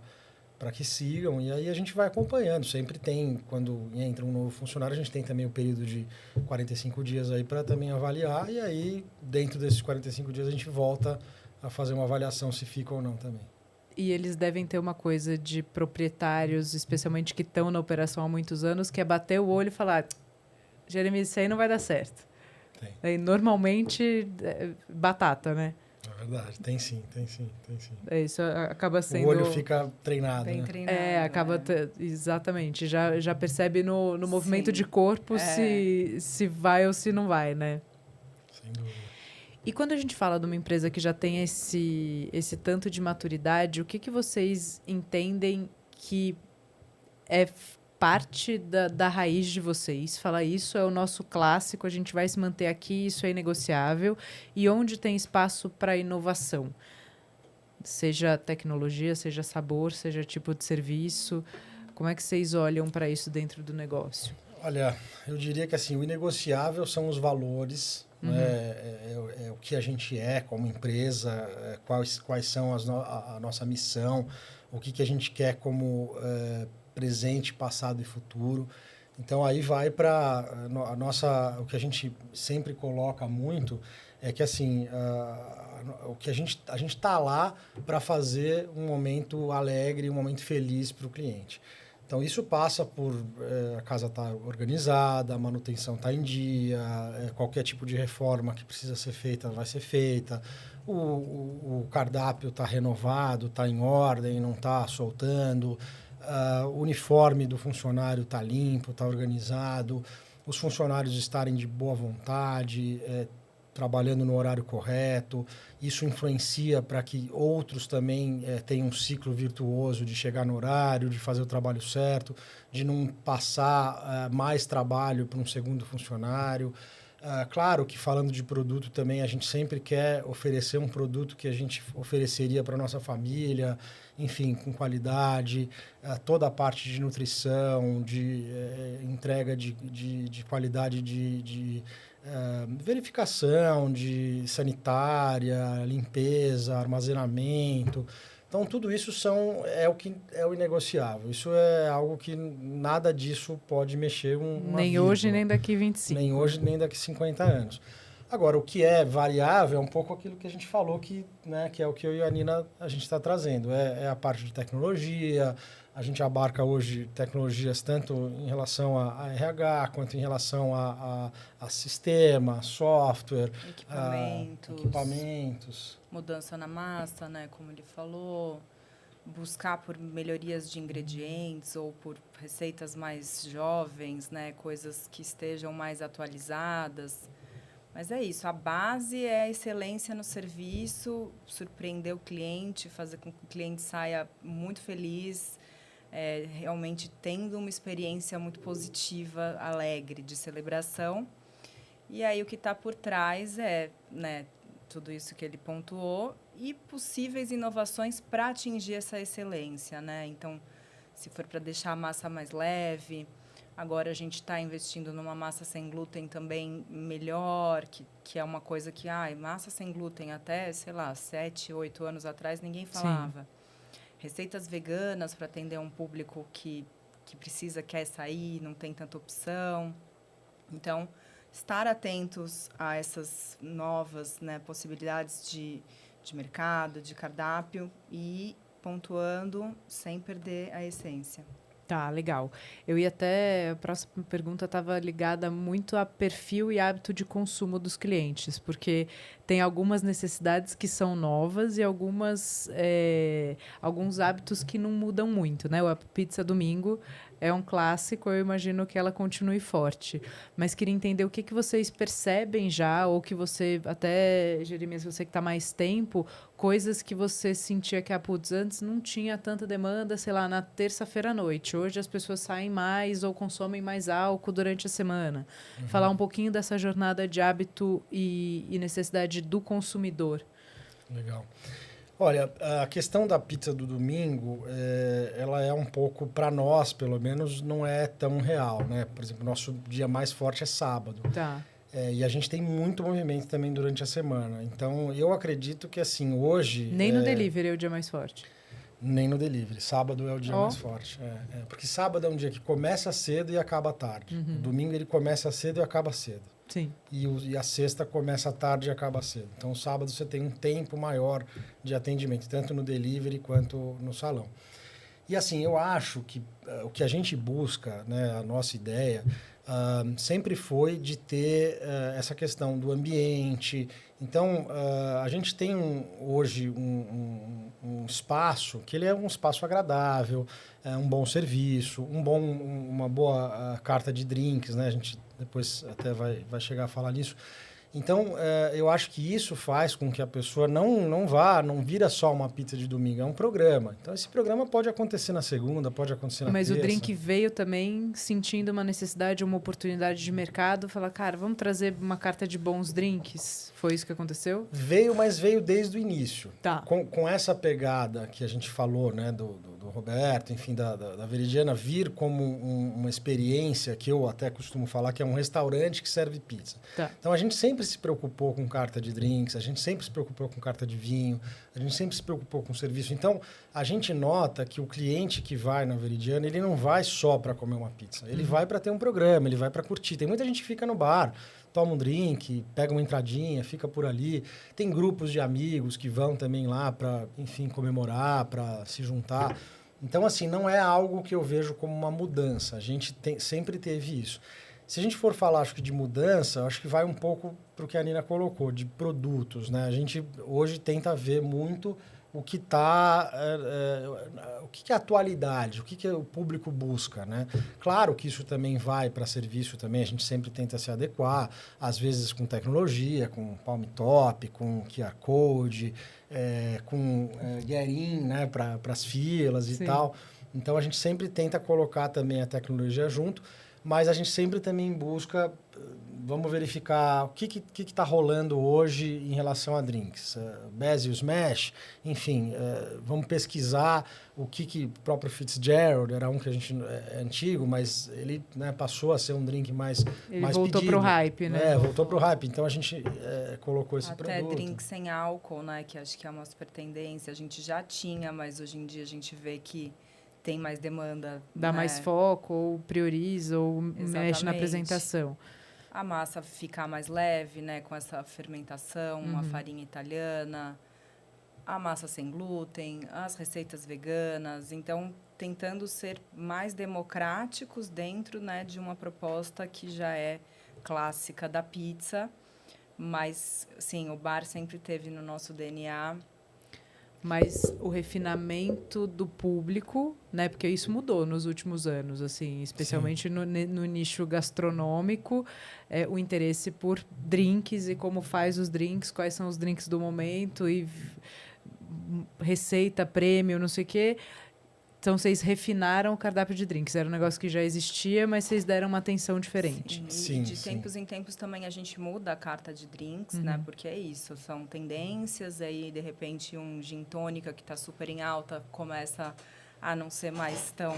[SPEAKER 3] que sigam, e aí a gente vai acompanhando. Sempre tem, quando entra um novo funcionário, a gente tem também o período de 45 dias aí para também avaliar, e aí, dentro desses 45 dias, a gente volta a fazer uma avaliação se fica ou não também.
[SPEAKER 1] E eles devem ter uma coisa de proprietários, especialmente que estão na operação há muitos anos, que é bater o olho e falar: Jeremias, isso aí não vai dar certo.
[SPEAKER 3] Tem.
[SPEAKER 1] Aí, normalmente, batata, né?
[SPEAKER 3] É verdade, tem sim.
[SPEAKER 1] Isso acaba sendo...
[SPEAKER 3] O olho fica treinado,
[SPEAKER 2] Bem
[SPEAKER 3] né?
[SPEAKER 2] treinado.
[SPEAKER 1] acaba... Exatamente. Já percebe no movimento de corpo se vai ou se não vai, né?
[SPEAKER 3] Sem dúvida.
[SPEAKER 1] E quando a gente fala de uma empresa que já tem esse tanto de maturidade, o que vocês entendem que é parte da raiz de vocês? Falar, isso é o nosso clássico, a gente vai se manter aqui, isso é inegociável. E onde tem espaço para inovação? Seja tecnologia, seja sabor, seja tipo de serviço. Como é que vocês olham para isso dentro do negócio?
[SPEAKER 3] Olha, eu diria que assim, o inegociável são os valores, né? É o que a gente é como empresa, quais são a nossa missão, o que a gente quer como presente, passado e futuro. Então aí vai para a nossa, o que a gente sempre coloca muito é que assim, o que a gente está lá para fazer um momento alegre, um momento feliz para o cliente. Então, isso passa por a casa estar organizada, a manutenção estar em dia, qualquer tipo de reforma que precisa ser feita vai ser feita, o cardápio está renovado, está em ordem, não está soltando, o uniforme do funcionário está limpo, está organizado, os funcionários estarem de boa vontade, trabalhando no horário correto. Isso influencia para que outros também tenham um ciclo virtuoso de chegar no horário, de fazer o trabalho certo, de não passar mais trabalho para um segundo funcionário. Claro que falando de produto também, a gente sempre quer oferecer um produto que a gente ofereceria para a nossa família, enfim, com qualidade, toda a parte de nutrição, de entrega de qualidade de verificação de sanitária, limpeza, armazenamento. Então, tudo isso é o inegociável. Isso é algo que nada disso pode mexer uma
[SPEAKER 1] Nem
[SPEAKER 3] vírgula.
[SPEAKER 1] Hoje, nem daqui 25.
[SPEAKER 3] Nem hoje, nem daqui 50 anos. Agora, o que é variável é um pouco aquilo que a gente falou, que é o que eu e a Nina a gente está trazendo. É a parte de tecnologia. A gente abarca hoje tecnologias tanto em relação a RH, quanto em relação a sistema, software, equipamentos.
[SPEAKER 2] Mudança na massa, né, como ele falou. Buscar por melhorias de ingredientes ou por receitas mais jovens, né, coisas que estejam mais atualizadas. Mas é isso, a base é a excelência no serviço, surpreender o cliente, fazer com que o cliente saia muito feliz, realmente tendo uma experiência muito positiva, alegre, de celebração. E aí o que está por trás é, né, tudo isso que ele pontuou e possíveis inovações para atingir essa excelência, né? Então, se for para deixar a massa mais leve, agora a gente está investindo numa massa sem glúten também melhor, que é uma coisa que, massa sem glúten até, sei lá, 7, 8 anos atrás ninguém falava. Sim. Receitas veganas para atender um público que quer sair, não tem tanta opção. Então, estar atentos a essas novas, né, possibilidades de mercado, de cardápio e pontuando sem perder a essência.
[SPEAKER 1] Tá, legal. A próxima pergunta estava ligada muito a perfil e hábito de consumo dos clientes, porque tem algumas necessidades que são novas e alguns hábitos que não mudam muito, né? A pizza domingo é um clássico, eu imagino que ela continue forte. Mas queria entender o que vocês percebem já, ou que você, até, Jeremias, você que está mais tempo, coisas que você sentia que, putz, antes não tinha tanta demanda, sei lá, na terça-feira à noite. Hoje as pessoas saem mais ou consomem mais álcool durante a semana. Falar um pouquinho dessa jornada de hábito e necessidade do consumidor.
[SPEAKER 3] Legal. Olha, a questão da pizza do domingo, ela é um pouco, para nós, pelo menos, não é tão real, né? Por exemplo, nosso dia mais forte é sábado.
[SPEAKER 1] Tá.
[SPEAKER 3] E a gente tem muito movimento também durante a semana. Então, eu acredito que, assim, hoje...
[SPEAKER 1] Nem no delivery é o dia mais forte.
[SPEAKER 3] Nem no delivery. Sábado é o dia mais forte. Porque sábado é um dia que começa cedo e acaba tarde. O domingo ele começa cedo e acaba cedo.
[SPEAKER 1] Sim.
[SPEAKER 3] E a sexta começa tarde e acaba cedo. Então, o sábado você tem um tempo maior de atendimento, tanto no delivery quanto no salão. E assim, eu acho que o que a gente busca, né, a nossa ideia, sempre foi de ter essa questão do ambiente. Então, a gente tem hoje um espaço que ele é um espaço agradável, um bom serviço, uma boa carta de drinks, né? A gente depois até vai chegar a falar nisso. Então, eu acho que isso faz com que a pessoa não vira só uma pizza de domingo, é um programa. Então, esse programa pode acontecer na segunda, pode acontecer na terça.
[SPEAKER 1] Mas o drink veio também sentindo uma necessidade, uma oportunidade de mercado, falar, cara, vamos trazer uma carta de bons drinks? Foi isso que aconteceu?
[SPEAKER 3] Veio, mas veio desde o início.
[SPEAKER 1] Tá.
[SPEAKER 3] Com essa pegada que a gente falou, né, do Roberto, enfim, da Veridiana, vir como uma experiência que eu até costumo falar que é um restaurante que serve pizza.
[SPEAKER 1] Tá.
[SPEAKER 3] Então, a gente sempre se preocupou com carta de drinks, a gente sempre se preocupou com carta de vinho, a gente sempre se preocupou com serviço. Então, a gente nota que o cliente que vai na Veridiana, ele não vai só para comer uma pizza, ele vai para ter um programa, ele vai para curtir. Tem muita gente que fica no bar, toma um drink, pega uma entradinha, fica por ali. Tem grupos de amigos que vão também lá para, enfim, comemorar, para se juntar. Então, assim, não é algo que eu vejo como uma mudança. A gente sempre teve isso. Se a gente for falar, acho que de mudança, acho que vai um pouco para o que a Nina colocou, de produtos, né? A gente hoje tenta ver muito o que o que é atualidade, o que o público busca, né? Claro que isso também vai para serviço também, a gente sempre tenta se adequar, às vezes com tecnologia, com Palm Top, com QR Code, com Get-in, né? Para as filas e tal. Então, a gente sempre tenta colocar também a tecnologia junto, mas a gente sempre também busca, vamos verificar o que está rolando hoje em relação a drinks. Basil Smash, enfim, vamos pesquisar o que o próprio Fitzgerald, era um que a gente é antigo, mas ele, né, passou a ser um drink mais
[SPEAKER 1] voltou para o hype, né?
[SPEAKER 3] Voltou para o hype. Então, a gente colocou esse
[SPEAKER 2] até
[SPEAKER 3] produto.
[SPEAKER 2] Até drink sem álcool, né, que acho que é uma super tendência. A gente já tinha, mas hoje em dia a gente vê que tem mais demanda.
[SPEAKER 1] Dá mais foco, ou prioriza, ou mexe na apresentação.
[SPEAKER 2] A massa ficar mais leve, né, com essa fermentação, a farinha italiana, a massa sem glúten, as receitas veganas. Então, tentando ser mais democráticos dentro, né, de uma proposta que já é clássica da pizza. Mas, sim, o bar sempre teve no nosso DNA.
[SPEAKER 1] Mas o refinamento do público, né? Porque isso mudou nos últimos anos, assim, especialmente no nicho gastronômico, o interesse por drinks e como faz os drinks, quais são os drinks do momento e receita, prêmio, não sei o quê. Então, vocês refinaram o cardápio de drinks. Era um negócio que já existia, mas vocês deram uma atenção diferente.
[SPEAKER 2] Sim, de tempos em tempos também a gente muda a carta de drinks, né? Porque é isso, são tendências. Aí, de repente, um gin tônica que está super em alta começa a não ser mais tão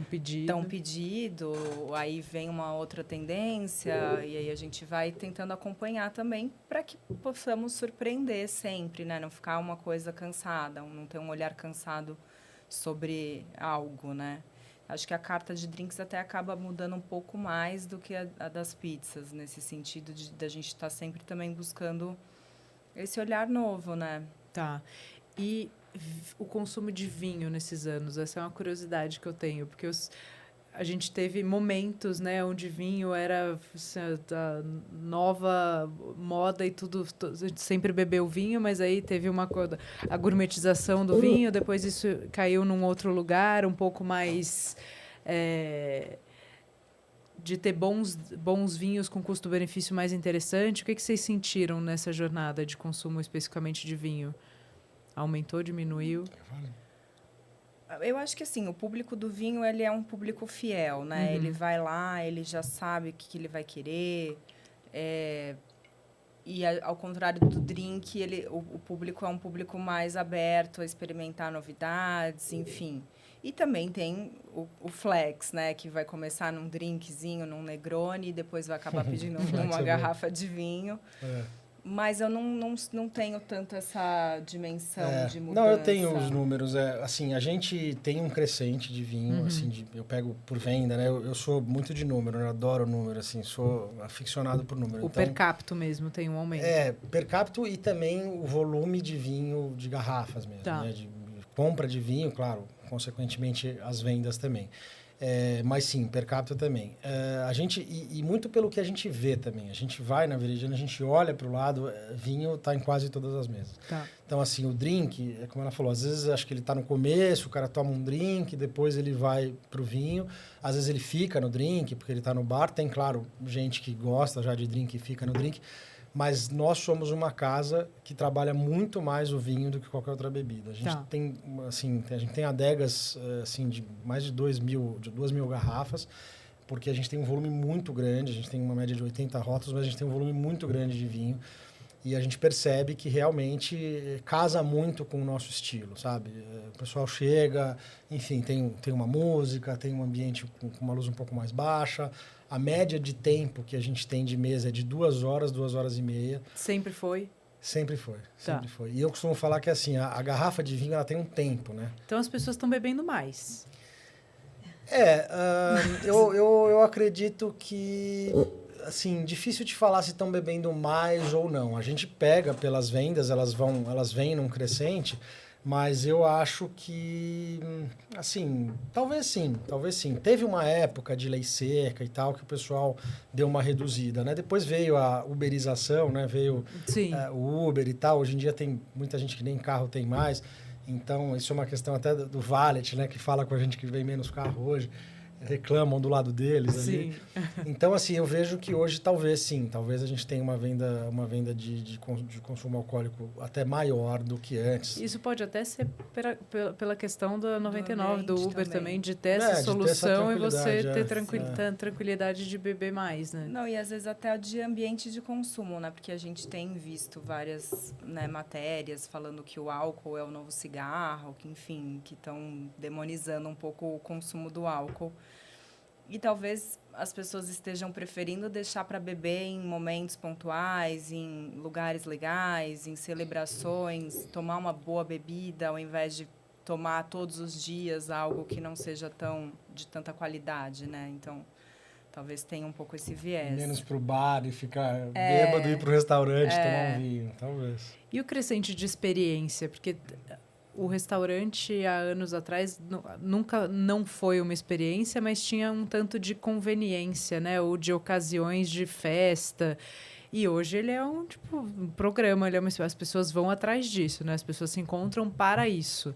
[SPEAKER 2] pedido. Aí vem uma outra tendência e aí a gente vai tentando acompanhar também para que possamos surpreender sempre, né? Não ficar uma coisa cansada, não ter um olhar cansado sobre algo, né? Acho que a carta de drinks até acaba mudando um pouco mais do que a das pizzas, nesse sentido de a gente estar sempre também buscando esse olhar novo, né?
[SPEAKER 1] Tá. E o consumo de vinho nesses anos? Essa é uma curiosidade que eu tenho, porque a gente teve momentos, né, onde vinho era assim, a nova moda e tudo, a gente sempre bebeu vinho, mas aí teve uma coisa, a gourmetização do vinho, depois isso caiu num outro lugar, um pouco mais de ter bons vinhos com custo-benefício mais interessante. O que vocês sentiram nessa jornada de consumo especificamente de vinho? Aumentou, diminuiu?
[SPEAKER 2] Eu acho que assim, o público do vinho, ele é um público fiel, né? Ele vai lá, ele já sabe o que ele vai querer. E ao contrário do drink, o público é um público mais aberto a experimentar novidades, enfim. E também tem o flex, né? Que vai começar num drinkzinho, num Negroni, e depois vai acabar pedindo uma garrafa de vinho. Mas eu não tenho tanto essa dimensão de mudança.
[SPEAKER 3] Não, eu tenho os números. Assim, a gente tem um crescente de vinho, assim, eu pego por venda, né? Eu sou muito de número, eu adoro número, assim, sou aficionado por número.
[SPEAKER 1] O per capita mesmo tem um aumento.
[SPEAKER 3] Per capita e também o volume de vinho de garrafas mesmo, né? De compra de vinho, claro, consequentemente as vendas também. Mas sim, per capita também. A gente, e muito pelo que a gente vê também. A gente vai na Veridiana, a gente olha para o lado, vinho está em quase todas as mesas. Então, assim, o drink, como ela falou, às vezes acho que ele está no começo, o cara toma um drink, depois ele vai para o vinho. Às vezes ele fica no drink, porque ele está no bar. Tem, claro, gente que gosta já de drink e fica no drink. Mas nós somos uma casa que trabalha muito mais o vinho do que qualquer outra bebida. A gente tem, assim, a gente tem adegas assim, de mais de 2.000 garrafas, porque a gente tem um volume muito grande, a gente tem uma média de 80 rótulos, mas a gente tem um volume muito grande de vinho. E a gente percebe que realmente casa muito com o nosso estilo, sabe? O pessoal chega, enfim, tem uma música, tem um ambiente com uma luz um pouco mais baixa. A média de tempo que a gente tem de mesa é de 2 horas, 2 horas e meia.
[SPEAKER 1] Sempre foi?
[SPEAKER 3] Sempre foi, sempre foi. E eu costumo falar que assim, a garrafa de vinho ela tem um tempo, né?
[SPEAKER 1] Então as pessoas estão bebendo mais.
[SPEAKER 3] Eu acredito que, assim, difícil de falar se estão bebendo mais ou não. A gente pega pelas vendas, elas vêm num crescente, mas eu acho que, assim, talvez sim. Teve uma época de lei seca e tal, que o pessoal deu uma reduzida, né? Depois veio a uberização, né? Veio o Uber e tal. Hoje em dia tem muita gente que nem carro tem mais. Então, isso é uma questão até do valet, né? Que fala com a gente que vem menos carro hoje. Reclamam do lado deles ali. Então, assim, eu vejo que hoje talvez a gente tenha uma venda de consumo alcoólico até maior do que antes.
[SPEAKER 1] Isso pode até ser pela questão da 99, do Uber também, de ter essa
[SPEAKER 3] de ter
[SPEAKER 1] solução
[SPEAKER 3] essa
[SPEAKER 1] e você ter
[SPEAKER 3] tranquilidade,
[SPEAKER 1] tranquilidade de beber mais, né?
[SPEAKER 2] Não, e às vezes até de ambiente de consumo, né? Porque a gente tem visto várias, né, matérias falando que o álcool é o novo cigarro, que, enfim, que estão demonizando um pouco o consumo do álcool. E talvez as pessoas estejam preferindo deixar para beber em momentos pontuais, em lugares legais, em celebrações, tomar uma boa bebida, ao invés de tomar todos os dias algo que não seja de tanta qualidade, né? Então, talvez tenha um pouco esse viés.
[SPEAKER 3] Menos para o bar e ficar bêbado, ir para o restaurante tomar um vinho, talvez.
[SPEAKER 1] E o crescente de experiência? Porque o restaurante, há anos atrás, nunca não foi uma experiência, mas tinha um tanto de conveniência, né? Ou de ocasiões de festa. E hoje ele é um programa, as pessoas vão atrás disso, né? As pessoas se encontram para isso.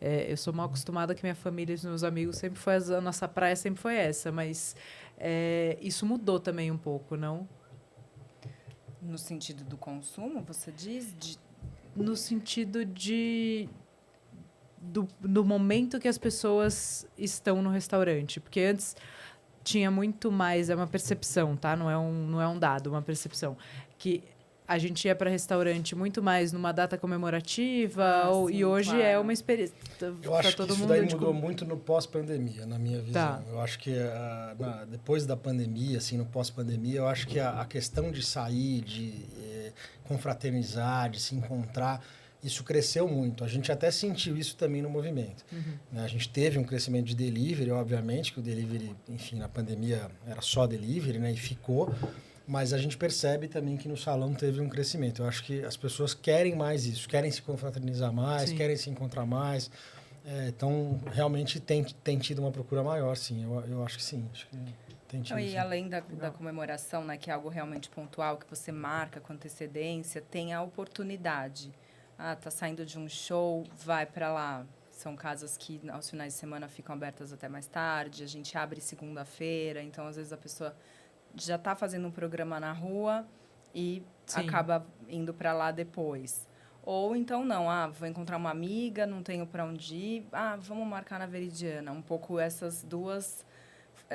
[SPEAKER 1] Eu sou mal acostumada que minha família e os meus amigos sempre foi... A nossa praia sempre foi essa, mas isso mudou também um pouco, não?
[SPEAKER 2] No sentido do consumo, você diz?
[SPEAKER 1] No sentido do momento que as pessoas estão no restaurante. Porque antes tinha muito mais... É uma percepção, tá? Não é um dado, uma percepção. Que a gente ia para restaurante muito mais numa data comemorativa, e hoje é uma experiência.
[SPEAKER 3] Eu acho que isso daí mudou muito no pós-pandemia, na minha visão. Eu acho que depois da pandemia, assim, no pós-pandemia, eu acho que a questão de sair, de confraternizar, de se encontrar, isso cresceu muito. A gente até sentiu isso também no movimento. A gente teve um crescimento de delivery, obviamente, que o delivery, enfim, na pandemia era só delivery, né, e ficou. Mas a gente percebe também que no salão teve um crescimento. Eu acho que as pessoas querem mais isso, querem se confraternizar mais, querem se encontrar mais. Então, realmente tem tido uma procura maior, sim. Eu acho que sim. Acho que tem tido,
[SPEAKER 2] E
[SPEAKER 3] sim.
[SPEAKER 2] além da comemoração, né, que é algo realmente pontual, que você marca com antecedência, tem a oportunidade. Tá saindo de um show, vai para lá. São casas que aos finais de semana ficam abertas até mais tarde. A gente abre segunda-feira, então às vezes a pessoa já está fazendo um programa na rua e acaba indo para lá depois. Ou então não, vou encontrar uma amiga, não tenho para onde ir, vamos marcar na Veridiana. Um pouco essas duas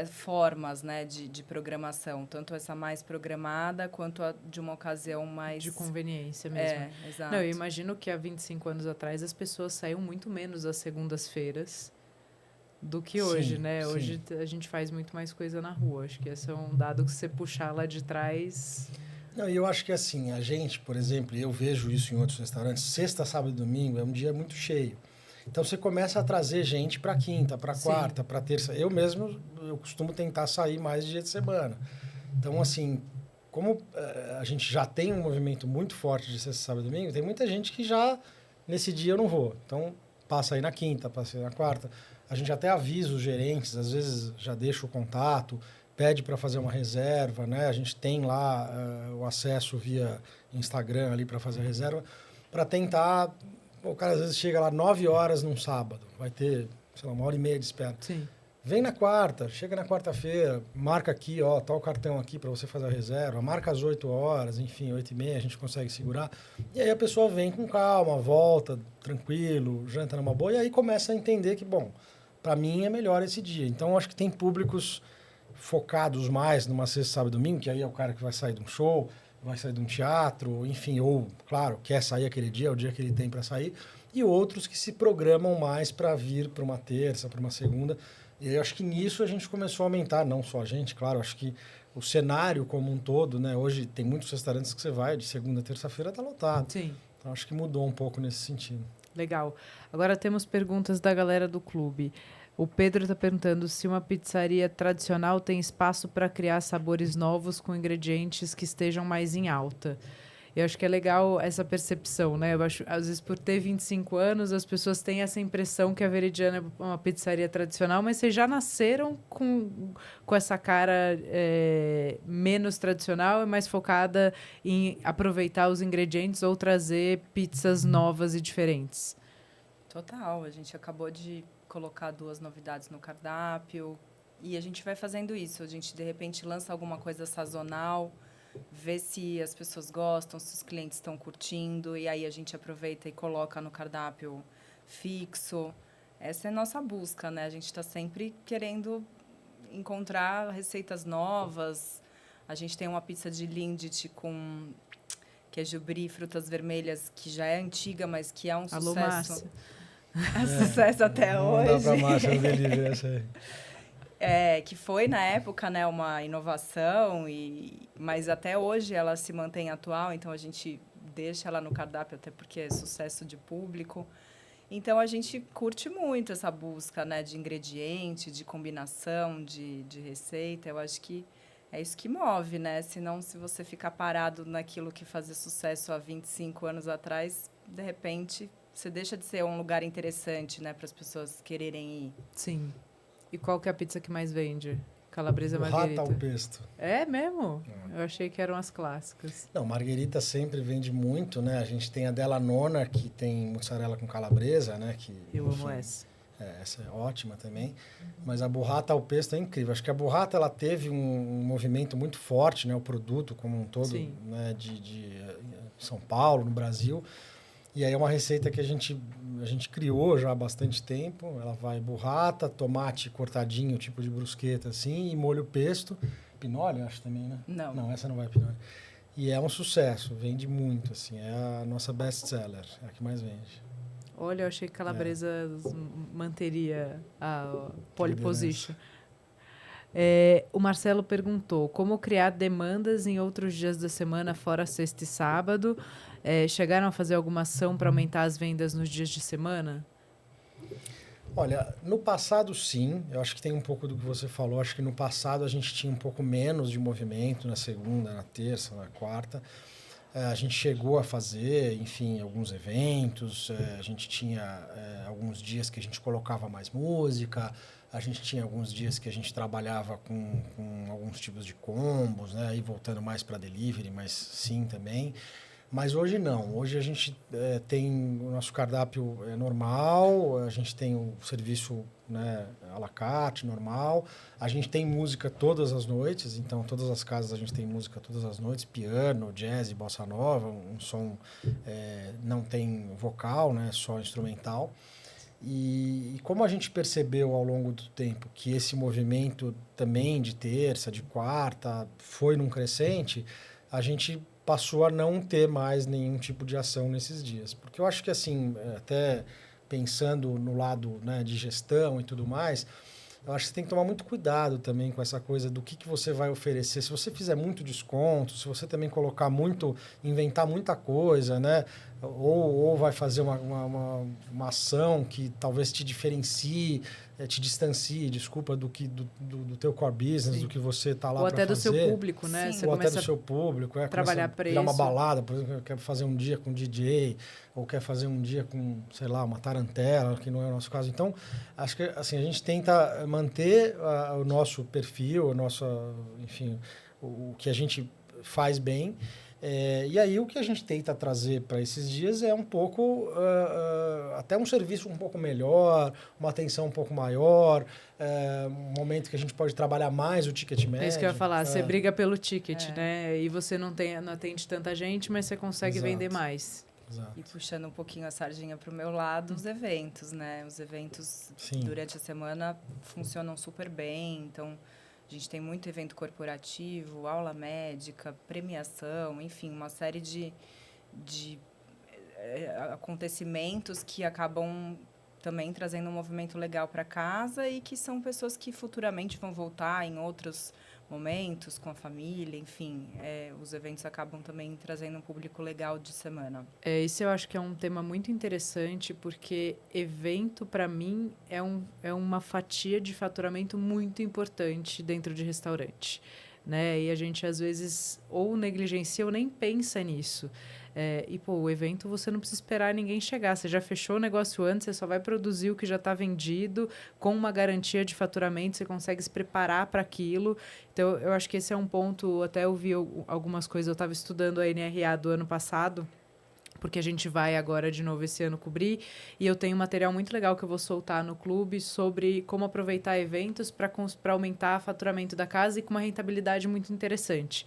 [SPEAKER 2] formas, né, de programação, tanto essa mais programada quanto a de uma ocasião mais...
[SPEAKER 1] De conveniência mesmo.
[SPEAKER 2] Exato.
[SPEAKER 1] Não, eu imagino que há 25 anos atrás as pessoas saíam muito menos às segundas-feiras do que hoje, né? Sim. Hoje a gente faz muito mais coisa na rua. Acho que esse é um dado que você puxar lá de trás...
[SPEAKER 3] Não, eu acho que assim, a gente, por exemplo, eu vejo isso em outros restaurantes, sexta, sábado e domingo é um dia muito cheio. Então, você começa a trazer gente para quinta, para quarta, para terça. Eu mesmo, eu costumo tentar sair mais dia de semana. Então, assim, como a gente já tem um movimento muito forte de sexta, sábado e domingo, tem muita gente que já, nesse dia eu não vou. Então, passa aí na quinta, passa aí na quarta. A gente até avisa os gerentes, às vezes já deixa o contato, pede para fazer uma reserva, né? A gente tem lá o acesso via Instagram ali para fazer a reserva, para tentar... O cara às vezes chega lá 9 horas num sábado, vai ter, sei lá, 1h30 de espera.
[SPEAKER 1] Sim.
[SPEAKER 3] Vem na quarta, chega na quarta-feira, marca aqui, tá o cartão aqui para você fazer a reserva, marca às 8 horas, enfim, 8h30 a gente consegue segurar. E aí a pessoa vem com calma, volta, tranquilo, janta numa boa, e aí começa a entender que, bom, para mim é melhor esse dia. Então, acho que tem públicos focados mais numa sexta, sábado e domingo, que aí é o cara que vai sair de um show, vai sair de um teatro, enfim, ou, claro, quer sair aquele dia, é o dia que ele tem para sair, e outros que se programam mais para vir para uma terça, para uma segunda. E eu acho que nisso a gente começou a aumentar, não só a gente, claro, acho que o cenário como um todo, né? Hoje tem muitos restaurantes que você vai, de segunda a terça-feira está lotado.
[SPEAKER 1] Sim.
[SPEAKER 3] Então, acho que mudou um pouco nesse sentido.
[SPEAKER 1] Legal. Agora temos perguntas da galera do clube. O Pedro está perguntando se uma pizzaria tradicional tem espaço para criar sabores novos com ingredientes que estejam mais em alta. Eu acho que é legal essa percepção, né? Eu acho, às vezes, por ter 25 anos, as pessoas têm essa impressão que a Veridiana é uma pizzaria tradicional, mas vocês já nasceram com essa cara menos tradicional e mais focada em aproveitar os ingredientes ou trazer pizzas novas e diferentes.
[SPEAKER 2] Total. A gente acabou de colocar 2 novidades no cardápio e a gente vai fazendo isso. A gente, de repente, lança alguma coisa sazonal, vê se as pessoas gostam, se os clientes estão curtindo, e aí a gente aproveita e coloca no cardápio fixo. Essa é a nossa busca, né? A gente está sempre querendo encontrar receitas novas. A gente tem uma pizza de Lindt com queijo brie, frutas vermelhas, que já é antiga, mas que é um sucesso.
[SPEAKER 1] Alô, Márcia.
[SPEAKER 2] É sucesso até hoje.
[SPEAKER 3] Não dá para Márcia delivery essa aí.
[SPEAKER 2] Que foi, na época, né, uma inovação, mas até hoje ela se mantém atual, então a gente deixa ela no cardápio, até porque é sucesso de público. Então, a gente curte muito essa busca, né, de ingrediente, de combinação, de receita. Eu acho que é isso que move, né? Senão, se você ficar parado naquilo que fazia sucesso há 25 anos atrás, de repente, você deixa de ser um lugar interessante, né, para as pessoas quererem ir.
[SPEAKER 1] Sim. E qual que é a pizza que mais vende? Calabresa Margherita?
[SPEAKER 3] Burrata ao pesto.
[SPEAKER 1] É mesmo? Eu achei que eram as clássicas.
[SPEAKER 3] Não, Margherita sempre vende muito, né? A gente tem a Della Nona, que tem mussarela com calabresa, né? Que,
[SPEAKER 1] eu amo essa.
[SPEAKER 3] Essa é ótima também. Mas a burrata ao pesto é incrível. Acho que a burrata ela teve um movimento muito forte, né? O produto como um todo, né? de São Paulo, no Brasil. E aí é uma receita que a gente criou já há bastante tempo. Ela vai burrata, tomate cortadinho, tipo de brusqueta, assim, e molho pesto. Pinole, acho também, né? Não, essa não vai pinole. E é um sucesso, vende muito, assim. É a nossa best-seller, é a que mais vende.
[SPEAKER 1] Olha, eu achei que calabresa manteria a pole position. O Marcelo perguntou como criar demandas em outros dias da semana, fora sexta e sábado. Chegaram a fazer alguma ação para aumentar as vendas nos dias de semana?
[SPEAKER 3] Olha, no passado, sim. Eu acho que tem um pouco do que você falou. Acho que no passado a gente tinha um pouco menos de movimento na segunda, na terça, na quarta. A gente chegou a fazer, enfim, alguns eventos, a gente tinha alguns dias que a gente colocava mais música, a gente tinha alguns dias que a gente trabalhava com alguns tipos de combos, né? Aí voltando mais para delivery, mas sim também. Mas hoje não. Hoje a gente tem o nosso cardápio normal, a gente tem o serviço, né, à la carte normal, a gente tem música todas as noites, então todas as casas a gente tem música todas as noites, piano, jazz, bossa nova, um som não tem vocal, né, só instrumental. E como a gente percebeu ao longo do tempo que esse movimento também de terça, de quarta, foi num crescente, a gente passou a não ter mais nenhum tipo de ação nesses dias. Porque eu acho que, assim, até pensando no lado, né, de gestão e tudo mais, eu acho que você tem que tomar muito cuidado também com essa coisa do que você vai oferecer. Se você fizer muito desconto, se você também colocar muito, inventar muita coisa, né? Ou vai fazer uma ação que talvez te diferencie, te distancie, desculpa, do teu core business, do que você está lá para fazer.
[SPEAKER 1] Ou até do seu público, né?
[SPEAKER 2] Sim.
[SPEAKER 1] Você
[SPEAKER 3] Ou até
[SPEAKER 1] começa
[SPEAKER 3] do seu público.
[SPEAKER 1] trabalhar
[SPEAKER 3] Começa a virar uma
[SPEAKER 1] preço.
[SPEAKER 3] balada, por exemplo, quer fazer um dia com DJ, ou quer fazer um dia com, sei lá, uma tarantela, que não é o nosso caso. Então, acho que assim, a gente tenta manter o nosso perfil, enfim, o que a gente faz bem. E aí o que a gente tenta trazer para esses dias é um pouco, até um serviço um pouco melhor, uma atenção um pouco maior, um momento que a gente pode trabalhar mais o ticket médio.
[SPEAKER 1] É isso que eu ia falar, você briga pelo ticket, né? E você não atende tanta gente, mas você consegue vender mais.
[SPEAKER 3] Exato.
[SPEAKER 2] E puxando um pouquinho a sardinha para o meu lado, os eventos, né? Os eventos durante a semana funcionam super bem, então a gente tem muito evento corporativo, aula médica, premiação, enfim, uma série de acontecimentos que acabam também trazendo um movimento legal para casa e que são pessoas que futuramente vão voltar em outros momentos com a família, enfim, os eventos acabam também trazendo um público legal de semana.
[SPEAKER 1] Isso eu acho que é um tema muito interessante, porque evento, para mim, é uma fatia de faturamento muito importante dentro de restaurante, né? E a gente, às vezes, ou negligencia ou nem pensa nisso. O evento você não precisa esperar ninguém chegar. Você já fechou o negócio antes, você só vai produzir o que já está vendido, com uma garantia de faturamento, você consegue se preparar para aquilo. Então, eu acho que esse é um ponto, até eu vi algumas coisas, eu estava estudando a NRA do ano passado, porque a gente vai agora de novo esse ano cobrir, e eu tenho um material muito legal que eu vou soltar no clube sobre como aproveitar eventos para aumentar o faturamento da casa e com uma rentabilidade muito interessante.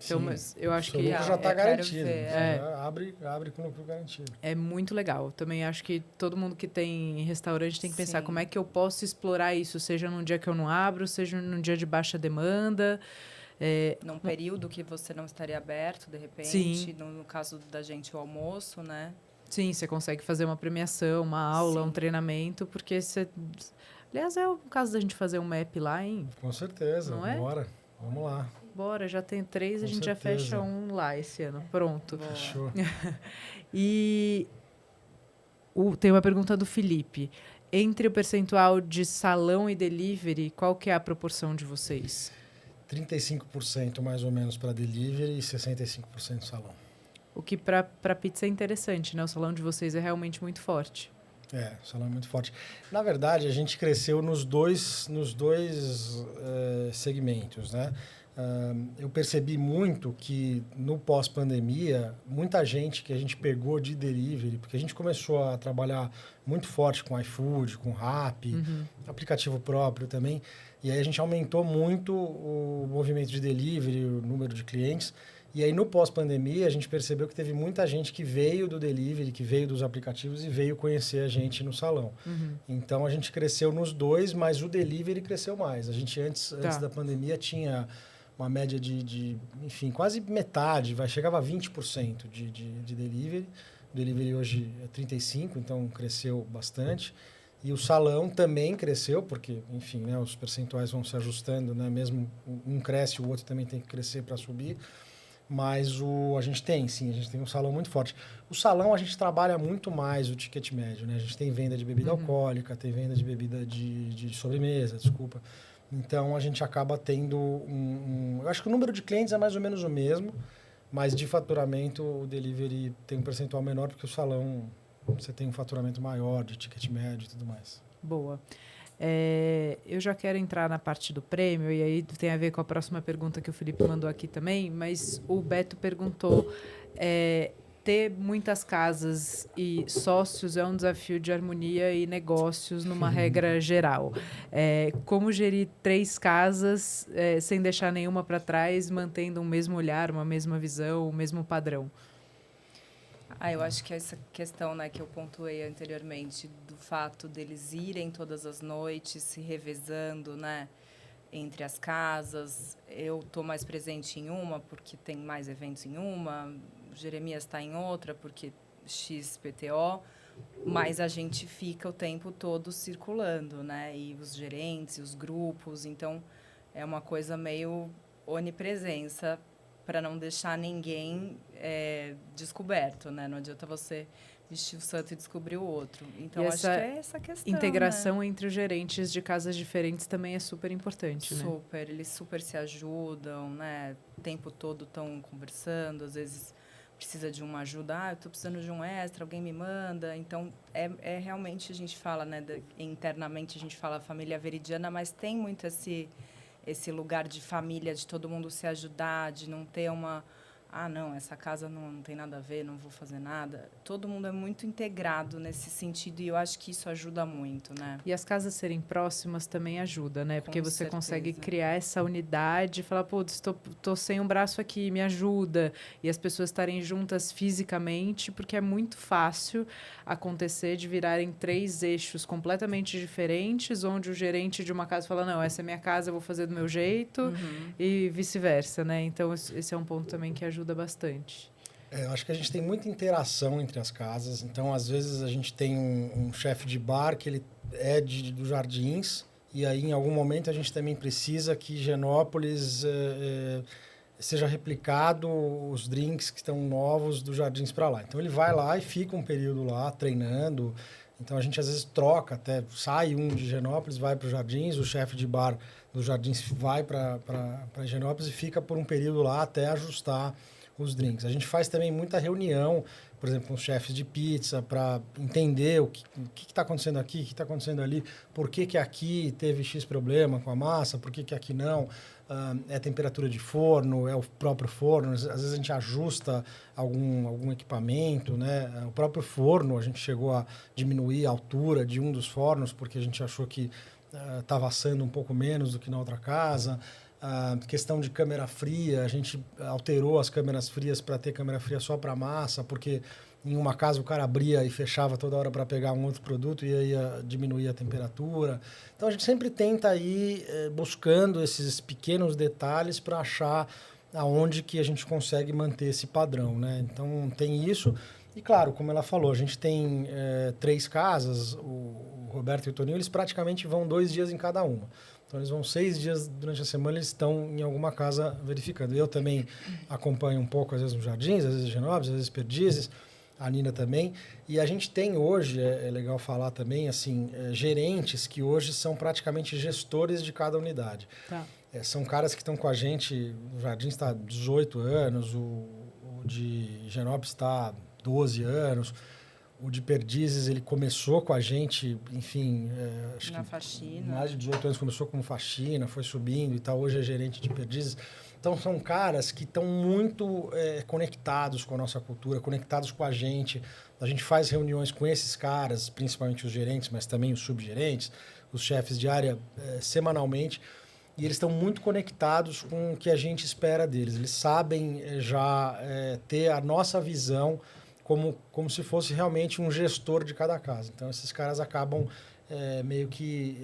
[SPEAKER 1] Então, mas eu acho que
[SPEAKER 3] já está garantido.
[SPEAKER 2] Ver,
[SPEAKER 3] abre com lucro garantido.
[SPEAKER 1] É muito legal. Também acho que todo mundo que tem restaurante tem que pensar como é que eu posso explorar isso, seja num dia que eu não abro, seja num dia de baixa demanda.
[SPEAKER 2] Num período que você não estaria aberto, de repente.
[SPEAKER 1] Sim.
[SPEAKER 2] No caso da gente, o almoço, né?
[SPEAKER 1] Sim, você consegue fazer uma premiação, uma aula, um treinamento, porque você... Aliás, é o caso da gente fazer um map lá, hein?
[SPEAKER 3] Com certeza.
[SPEAKER 1] Não é?
[SPEAKER 3] Bora. Vamos lá.
[SPEAKER 1] Bora, já tem 3,
[SPEAKER 3] Com
[SPEAKER 1] a gente
[SPEAKER 3] certeza.
[SPEAKER 1] já fecha um lá esse ano. Pronto.
[SPEAKER 3] Fechou.
[SPEAKER 1] E tem uma pergunta do Felipe. Entre o percentual de salão e delivery, qual que é a proporção de vocês?
[SPEAKER 3] 35% mais ou menos para delivery e 65% salão.
[SPEAKER 1] O que para pizza é interessante, né? O salão de vocês é realmente muito forte.
[SPEAKER 3] O salão é muito forte. Na verdade, a gente cresceu nos dois segmentos, né? Eu percebi muito que no pós-pandemia, muita gente que a gente pegou de delivery, porque a gente começou a trabalhar muito forte com iFood, com Rappi, aplicativo próprio também, e aí a gente aumentou muito o movimento de delivery, o número de clientes, e aí no pós-pandemia a gente percebeu que teve muita gente que veio do delivery, que veio dos aplicativos e veio conhecer a gente no salão. Então a gente cresceu nos dois, mas o delivery cresceu mais. A gente antes da pandemia tinha uma média enfim, quase metade, chegava a 20% de delivery. O delivery hoje é 35%, então cresceu bastante. E o salão também cresceu, porque, enfim, né, os percentuais vão se ajustando, né? Mesmo um cresce, o outro também tem que crescer para subir. Mas a gente tem um salão muito forte. O salão, a gente trabalha muito mais o ticket médio, né? A gente tem venda de bebida alcoólica, tem venda de bebida de sobremesa, desculpa. Então, a gente acaba tendo eu acho que o número de clientes é mais ou menos o mesmo, mas de faturamento o delivery tem um percentual menor porque o salão você tem um faturamento maior de ticket médio e tudo mais.
[SPEAKER 1] Boa. Eu já quero entrar na parte do prêmio, e aí tem a ver com a próxima pergunta que o Felipe mandou aqui também, mas o Beto perguntou, ter muitas casas e sócios é um desafio de harmonia e negócios numa regra geral. Como gerir 3 casas sem deixar nenhuma para trás, mantendo um mesmo olhar, uma mesma visão, o mesmo padrão?
[SPEAKER 2] Eu acho que essa questão, né, que eu pontuei anteriormente, do fato deles irem todas as noites, se revezando, né, entre as casas. Eu estou mais presente em uma, porque tem mais eventos em uma. O Jeremias está em outra, porque XPTO. Mas a gente fica o tempo todo circulando, né? E os gerentes, os grupos. Então, é uma coisa meio onipresença, para não deixar ninguém descoberto, né? Não adianta você vestir o santo e descobrir o outro. Então, acho que é essa questão,
[SPEAKER 1] integração,
[SPEAKER 2] né?
[SPEAKER 1] entre os gerentes de casas diferentes também é super importante, né?
[SPEAKER 2] Super, eles super se ajudam, né? O tempo todo estão conversando, às vezes precisa de uma ajuda, eu estou precisando de um extra, alguém me manda. Então, realmente, a gente fala, né? Internamente, a gente fala família veridiana, mas tem muito esse lugar de família, de todo mundo se ajudar, de não ter uma... não, essa casa não tem nada a ver, não vou fazer nada. Todo mundo é muito integrado nesse sentido e eu acho que isso ajuda muito, né?
[SPEAKER 1] E as casas serem próximas também ajuda, né? Porque
[SPEAKER 2] Com
[SPEAKER 1] você
[SPEAKER 2] certeza.
[SPEAKER 1] consegue criar essa unidade e falar, putz, tô sem um braço aqui, me ajuda. E as pessoas estarem juntas fisicamente, porque é muito fácil acontecer de virarem 3 eixos completamente diferentes, onde o gerente de uma casa fala, não, essa é minha casa, eu vou fazer do meu jeito, e vice-versa, né? Então, esse é um ponto também que ajuda bastante.
[SPEAKER 3] Eu acho que a gente tem muita interação entre as casas. Então, às vezes, a gente tem um chefe de bar que ele é dos Jardins. E aí, em algum momento, a gente também precisa que Higienópolis seja replicado os drinks que estão novos dos Jardins para lá. Então, ele vai lá e fica um período lá treinando. Então, a gente, às vezes, troca até. Sai um de Higienópolis, vai para os Jardins. O chefe de bar dos Jardins vai para Higienópolis e fica por um período lá até ajustar os drinks. A gente faz também muita reunião, por exemplo, com os chefes de pizza, para entender o que está acontecendo aqui, o que está acontecendo ali, por que aqui teve X problema com a massa, por que aqui não. É a temperatura de forno, é o próprio forno, às vezes a gente ajusta algum equipamento, né? O próprio forno, a gente chegou a diminuir a altura de um dos fornos, porque a gente achou que estava assando um pouco menos do que na outra casa. A questão de câmera fria, a gente alterou as câmeras frias para ter câmera fria só para massa, porque em uma casa o cara abria e fechava toda hora para pegar um outro produto e aí ia diminuir a temperatura. Então a gente sempre tenta ir buscando esses pequenos detalhes para achar aonde que a gente consegue manter esse padrão, né? Então tem isso. E claro, como ela falou, a gente tem 3 casas, o Roberto e o Toninho, eles praticamente vão 2 dias em cada uma. Então, eles vão 6 dias durante a semana, eles estão em alguma casa verificando. Eu também acompanho um pouco, às vezes, nos Jardins, às vezes Higienópolis, às vezes Perdizes, a Nina também. E a gente tem hoje, é legal falar também, assim, gerentes que hoje são praticamente gestores de cada unidade.
[SPEAKER 1] Tá.
[SPEAKER 3] São caras que estão com a gente, o Jardins está há 18 anos, o de Higienópolis está há 12 anos... O de Perdizes, ele começou com a gente, enfim... acho
[SPEAKER 2] na
[SPEAKER 3] que
[SPEAKER 2] faxina.
[SPEAKER 3] Mais de 18 anos, começou como faxina, foi subindo e tal. Hoje é gerente de Perdizes. Então, são caras que estão muito conectados com a nossa cultura, conectados com a gente. A gente faz reuniões com esses caras, principalmente os gerentes, mas também os subgerentes, os chefes de área, semanalmente. E eles estão muito conectados com o que a gente espera deles. Eles sabem já ter a nossa visão como se fosse realmente um gestor de cada casa. Então, esses caras acabam meio que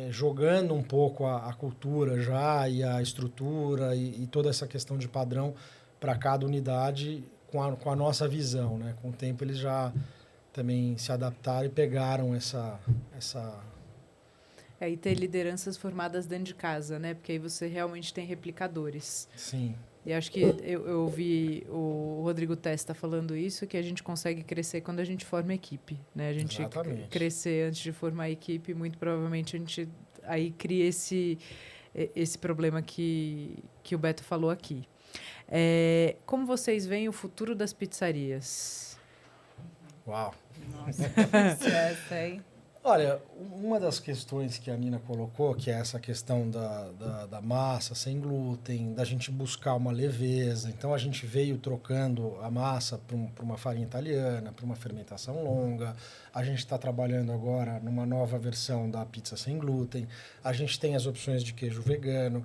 [SPEAKER 3] jogando um pouco a cultura já e a estrutura e toda essa questão de padrão para cada unidade com a nossa visão, né? Com o tempo, eles já também se adaptaram e pegaram essa...
[SPEAKER 1] E ter lideranças formadas dentro de casa, né? Porque aí você realmente tem replicadores.
[SPEAKER 3] Sim.
[SPEAKER 1] E acho que eu ouvi o Rodrigo Testa falando isso, que a gente consegue crescer quando a gente forma equipe, né? A gente crescer antes de formar a equipe, muito provavelmente a gente aí cria esse problema que o Beto falou aqui. Como vocês veem o futuro das pizzarias?
[SPEAKER 3] Uau!
[SPEAKER 2] Nossa, difícil essa, hein?
[SPEAKER 3] Olha, uma das questões que a Nina colocou, que é essa questão da massa sem glúten, da gente buscar uma leveza. Então, a gente veio trocando a massa para uma farinha italiana, para uma fermentação longa. A gente está trabalhando agora numa nova versão da pizza sem glúten. A gente tem as opções de queijo vegano.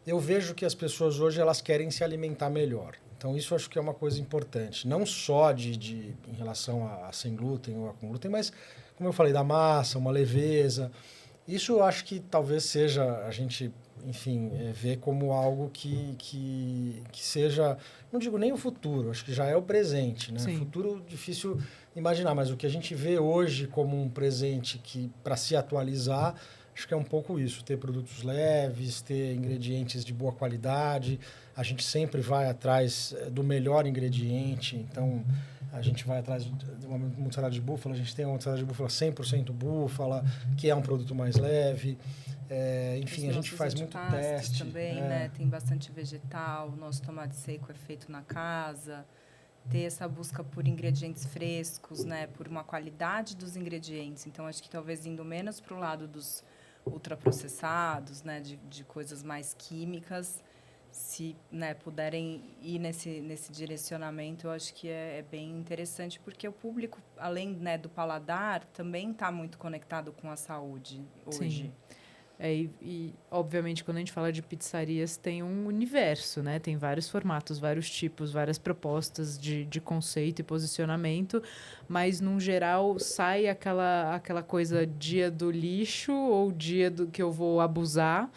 [SPEAKER 3] Eu vejo que as pessoas hoje elas querem se alimentar melhor. Então, isso eu acho que é uma coisa importante. Não só em relação a sem glúten ou a com glúten, mas, como eu falei, da massa, uma leveza. Isso eu acho que talvez seja, a gente, enfim, ver como algo que seja, não digo nem o futuro, acho que já é o presente, né?
[SPEAKER 1] Sim.
[SPEAKER 3] Futuro difícil imaginar, mas o que a gente vê hoje como um presente que, para se atualizar, acho que é um pouco isso, ter produtos leves, ter ingredientes de boa qualidade. A gente sempre vai atrás do melhor ingrediente, então a gente vai atrás de uma mussarela de búfala, a gente tem uma mussarela de búfala 100% búfala, que é um produto mais leve. Enfim, a gente faz muito teste.
[SPEAKER 2] Também, né? Tem bastante vegetal, o nosso tomate seco é feito na casa. Ter essa busca por ingredientes frescos, né? Por uma qualidade dos ingredientes. Então, acho que talvez indo menos para o lado dos ultraprocessados, né? De coisas mais químicas, se, né, puderem ir nesse direcionamento, eu acho que é bem interessante, porque o público, além, né, do paladar, também está muito conectado com a saúde hoje.
[SPEAKER 1] Sim. E, obviamente, quando a gente fala de pizzarias, tem um universo, né? Tem vários formatos, vários tipos, várias propostas de conceito e posicionamento, mas, num geral, sai aquela coisa dia do lixo ou dia do que eu vou abusar,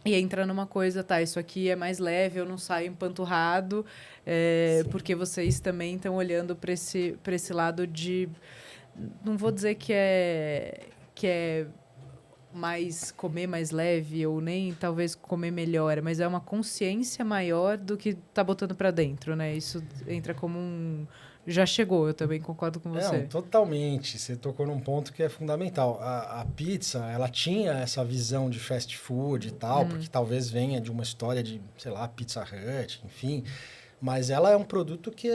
[SPEAKER 1] e entra numa coisa, tá, isso aqui é mais leve, eu não saio empanturrado, porque vocês também estão olhando para esse lado de... Não vou dizer que é comer mais leve ou nem talvez comer melhor, mas é uma consciência maior do que tá botando para dentro, né? Isso entra como um... Já chegou, eu também concordo com você.
[SPEAKER 3] Não, totalmente. Você tocou num ponto que é fundamental. A pizza, ela tinha essa visão de fast food e tal, porque talvez venha de uma história de, sei lá, Pizza Hut, enfim. Mas ela é um produto que,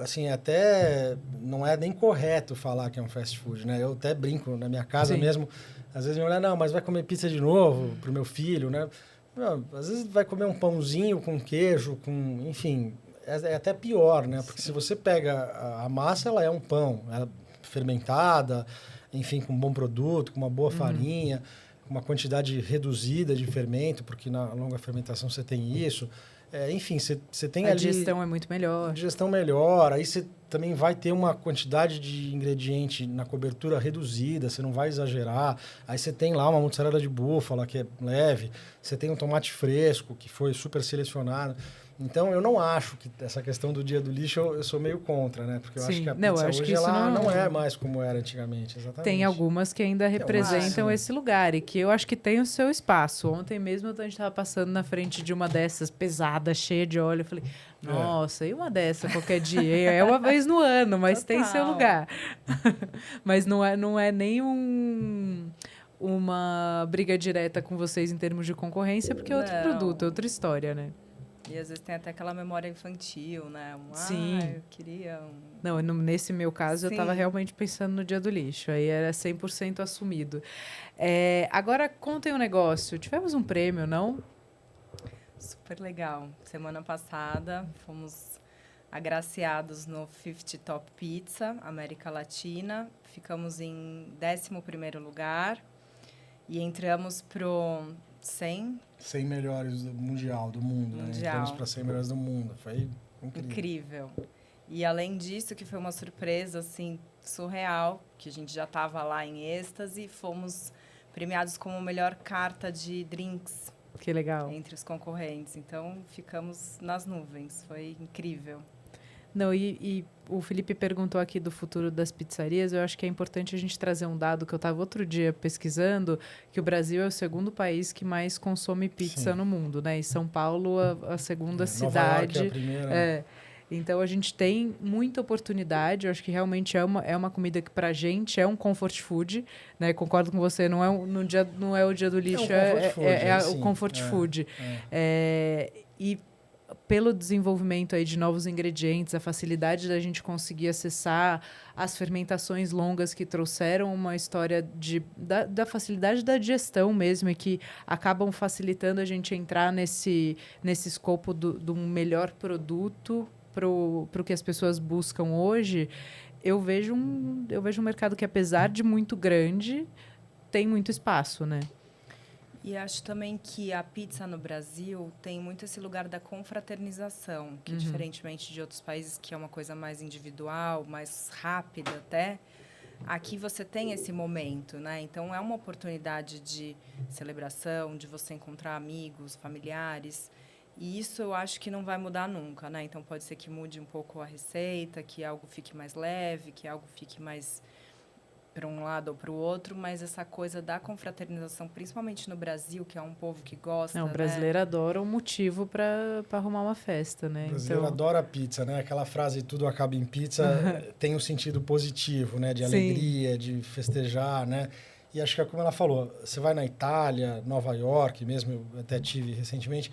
[SPEAKER 3] assim, até não é nem correto falar que é um fast food, né? Eu até brinco na minha casa mesmo. Às vezes me olham, não, mas vai comer pizza de novo pro meu filho, né? Não, às vezes vai comer um pãozinho com queijo, enfim... É até pior, né? Porque se você pega a massa, ela é um pão, ela é fermentada, enfim, com um bom produto, com uma boa farinha, com uma quantidade reduzida de fermento, porque na longa fermentação você tem isso. Enfim, você tem ali...
[SPEAKER 1] A digestão é muito melhor.
[SPEAKER 3] A digestão melhor, aí você também vai ter uma quantidade de ingrediente na cobertura reduzida, você não vai exagerar. Aí você tem lá uma mussarela de búfala, que é leve, você tem um tomate fresco, que foi super selecionado. Então, eu não acho que essa questão do dia do lixo, eu sou meio contra, né? Porque eu acho que a pizza hoje ela não é mais como era antigamente, exatamente.
[SPEAKER 1] Tem algumas que ainda representam esse lugar e que eu acho que tem o seu espaço. Ontem mesmo a gente estava passando na frente de uma dessas pesada, cheia de óleo. Eu falei, nossa, e uma dessa qualquer dia? É uma vez no ano, mas tem seu lugar. Mas não é nem uma briga direta com vocês em termos de concorrência, porque é outro produto, é outra história, né?
[SPEAKER 2] E às vezes tem até aquela memória infantil, né?
[SPEAKER 1] Sim.
[SPEAKER 2] Eu queria
[SPEAKER 1] Não, nesse meu caso, eu estava realmente pensando no dia do lixo. Aí era 100% assumido. Agora, contem um negócio. Tivemos um prêmio, não?
[SPEAKER 2] Super legal. Semana passada, fomos agraciados no 50 Top Pizza, América Latina. Ficamos em 11º lugar. E entramos pro 100
[SPEAKER 3] melhores do mundial, do mundo, né? Entramos para 100 melhores do mundo. Foi incrível.
[SPEAKER 2] E além disso, que foi uma surpresa assim surreal, que a gente já estava lá em êxtase, fomos premiados como melhor carta de drinks.
[SPEAKER 1] Que legal.
[SPEAKER 2] Entre os concorrentes. Então, ficamos nas nuvens. Foi incrível.
[SPEAKER 1] Não, e o Felipe perguntou aqui do futuro das pizzarias. Eu acho que é importante a gente trazer um dado que eu estava outro dia pesquisando, que o Brasil é o segundo país que mais consome pizza no mundo, né? E São Paulo, a segunda cidade.
[SPEAKER 3] Nova York é a primeira.
[SPEAKER 1] Então, a gente tem muita oportunidade. Eu acho que realmente é uma comida que, pra gente, é um comfort food. Né? Concordo com você, não é o dia do lixo,
[SPEAKER 3] o comfort
[SPEAKER 1] o comfort food. E pelo desenvolvimento aí de novos ingredientes, a facilidade da gente conseguir acessar as fermentações longas que trouxeram uma história da facilidade da digestão mesmo, e que acabam facilitando a gente entrar nesse escopo do melhor produto para o que as pessoas buscam hoje. Eu vejo um mercado que, apesar de muito grande, tem muito espaço, né?
[SPEAKER 2] E acho também que a pizza no Brasil tem muito esse lugar da confraternização, que diferentemente de outros países, que é uma coisa mais individual, mais rápida até, aqui você tem esse momento, né? Então, é uma oportunidade de celebração, de você encontrar amigos, familiares. E isso eu acho que não vai mudar nunca, né? Então, pode ser que mude um pouco a receita, que algo fique mais leve, que algo fique mais para um lado ou para o outro, mas essa coisa da confraternização, principalmente no Brasil, que é um povo que gosta,
[SPEAKER 1] o brasileiro adora um motivo para arrumar uma festa, né?
[SPEAKER 3] O brasileiro adora pizza, né? Aquela frase "tudo acaba em pizza" tem um sentido positivo, né? De alegria, de festejar, né? E acho que é como ela falou, você vai na Itália, Nova York, mesmo eu até tive recentemente,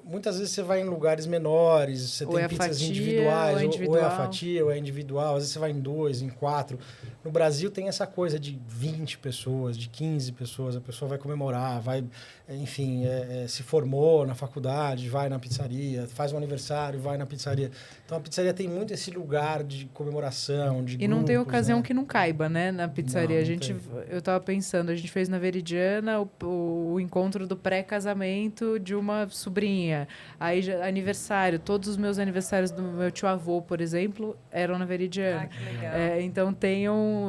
[SPEAKER 3] muitas vezes você vai em lugares menores, você tem pizzas individuais, ou é a fatia, ou é individual. Às vezes você vai em 2, em 4. No Brasil tem essa coisa de 20 pessoas, de 15 pessoas. A pessoa vai comemorar, vai, enfim, se formou na faculdade, vai na pizzaria, faz um aniversário, vai na pizzaria. Então a pizzaria tem muito esse lugar de comemoração, de grupos,
[SPEAKER 1] não tem ocasião, né, que não caiba, né, na pizzaria.
[SPEAKER 3] Não
[SPEAKER 1] eu estava pensando, a gente fez na Veridiana o encontro do pré-casamento de uma sobrinha. Aí, aniversário, todos os meus aniversários do meu tio-avô, por exemplo, eram na Veridiana.
[SPEAKER 2] Ah, que legal.
[SPEAKER 1] Então,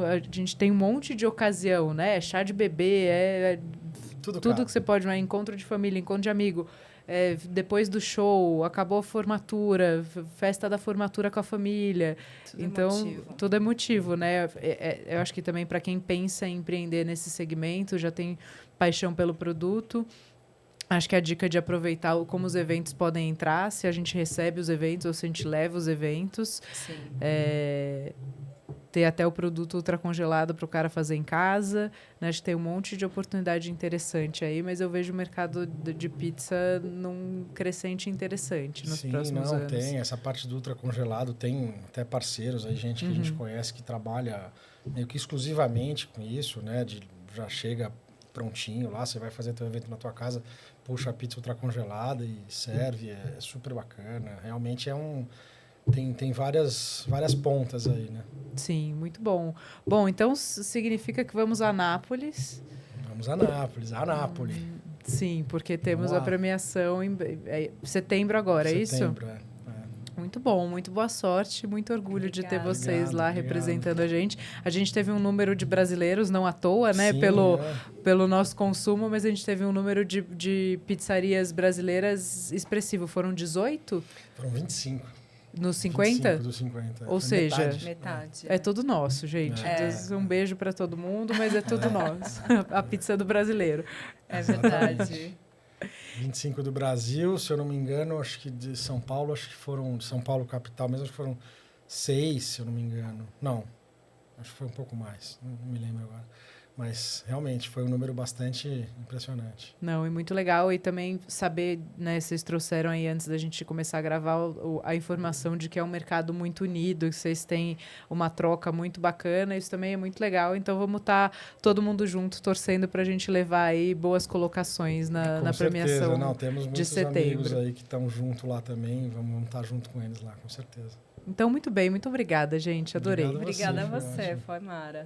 [SPEAKER 1] a gente tem um monte de ocasião, né? Chá de bebê, tudo que você pode, né? Encontro de família, encontro de amigo. Depois do show, acabou a formatura, festa da formatura com a família. Tudo é motivo, né? Eu acho que também, para quem pensa em empreender nesse segmento, já tem paixão pelo produto. Acho que a dica de aproveitar como os eventos podem entrar, se a gente recebe os eventos ou se a gente leva os eventos.
[SPEAKER 2] Sim.
[SPEAKER 1] Ter até o produto ultracongelado para o cara fazer em casa. Né? Acho que tem um monte de oportunidade interessante aí, mas eu vejo o mercado de pizza num crescente interessante nos próximos anos.
[SPEAKER 3] Tem. Essa parte do ultracongelado, tem até parceiros aí, gente que a gente conhece que trabalha meio que exclusivamente com isso, né? Já chega prontinho lá, você vai fazer teu evento na tua casa, puxa a pizza ultracongelada e serve, é super bacana. Realmente tem várias pontas aí, né?
[SPEAKER 1] Sim, muito bom. Bom, então significa que vamos a Nápoles.
[SPEAKER 3] Vamos a Nápoles.
[SPEAKER 1] Sim, porque temos a premiação em setembro agora, é isso?
[SPEAKER 3] Setembro,
[SPEAKER 1] Muito bom, muito boa sorte, muito orgulho de ter vocês lá representando a gente. A gente teve um número de brasileiros, não à toa, né?
[SPEAKER 3] Sim,
[SPEAKER 1] pelo nosso consumo, mas a gente teve um número de pizzarias brasileiras expressivo. Foram 18?
[SPEAKER 3] Foram 25.
[SPEAKER 1] Nos 50?
[SPEAKER 3] 25 dos 50.
[SPEAKER 1] Ou seja,
[SPEAKER 2] metade.
[SPEAKER 1] É tudo nosso, gente. Um beijo para todo mundo, mas é tudo nosso. A pizza do brasileiro.
[SPEAKER 2] É verdade.
[SPEAKER 3] 25 do Brasil, se eu não me engano, acho que de São Paulo, de São Paulo capital mesmo, acho que foram 6, se eu não me engano. Não, acho que foi um pouco mais, não me lembro agora. Mas, realmente, foi um número bastante impressionante.
[SPEAKER 1] Não, e muito legal. E também saber, né, vocês trouxeram aí antes da gente começar a gravar a informação de que é um mercado muito unido, que vocês têm uma troca muito bacana. Isso também é muito legal. Então, vamos estar todo mundo junto, torcendo para a gente levar aí boas colocações na premiação.
[SPEAKER 3] Não, temos muitos
[SPEAKER 1] de setembro.
[SPEAKER 3] Amigos aí que estão junto lá também. Vamos estar junto com eles lá, com certeza.
[SPEAKER 1] Então, muito bem. Muito obrigada, gente. Adorei.
[SPEAKER 2] Obrigada a você. Foi Mara.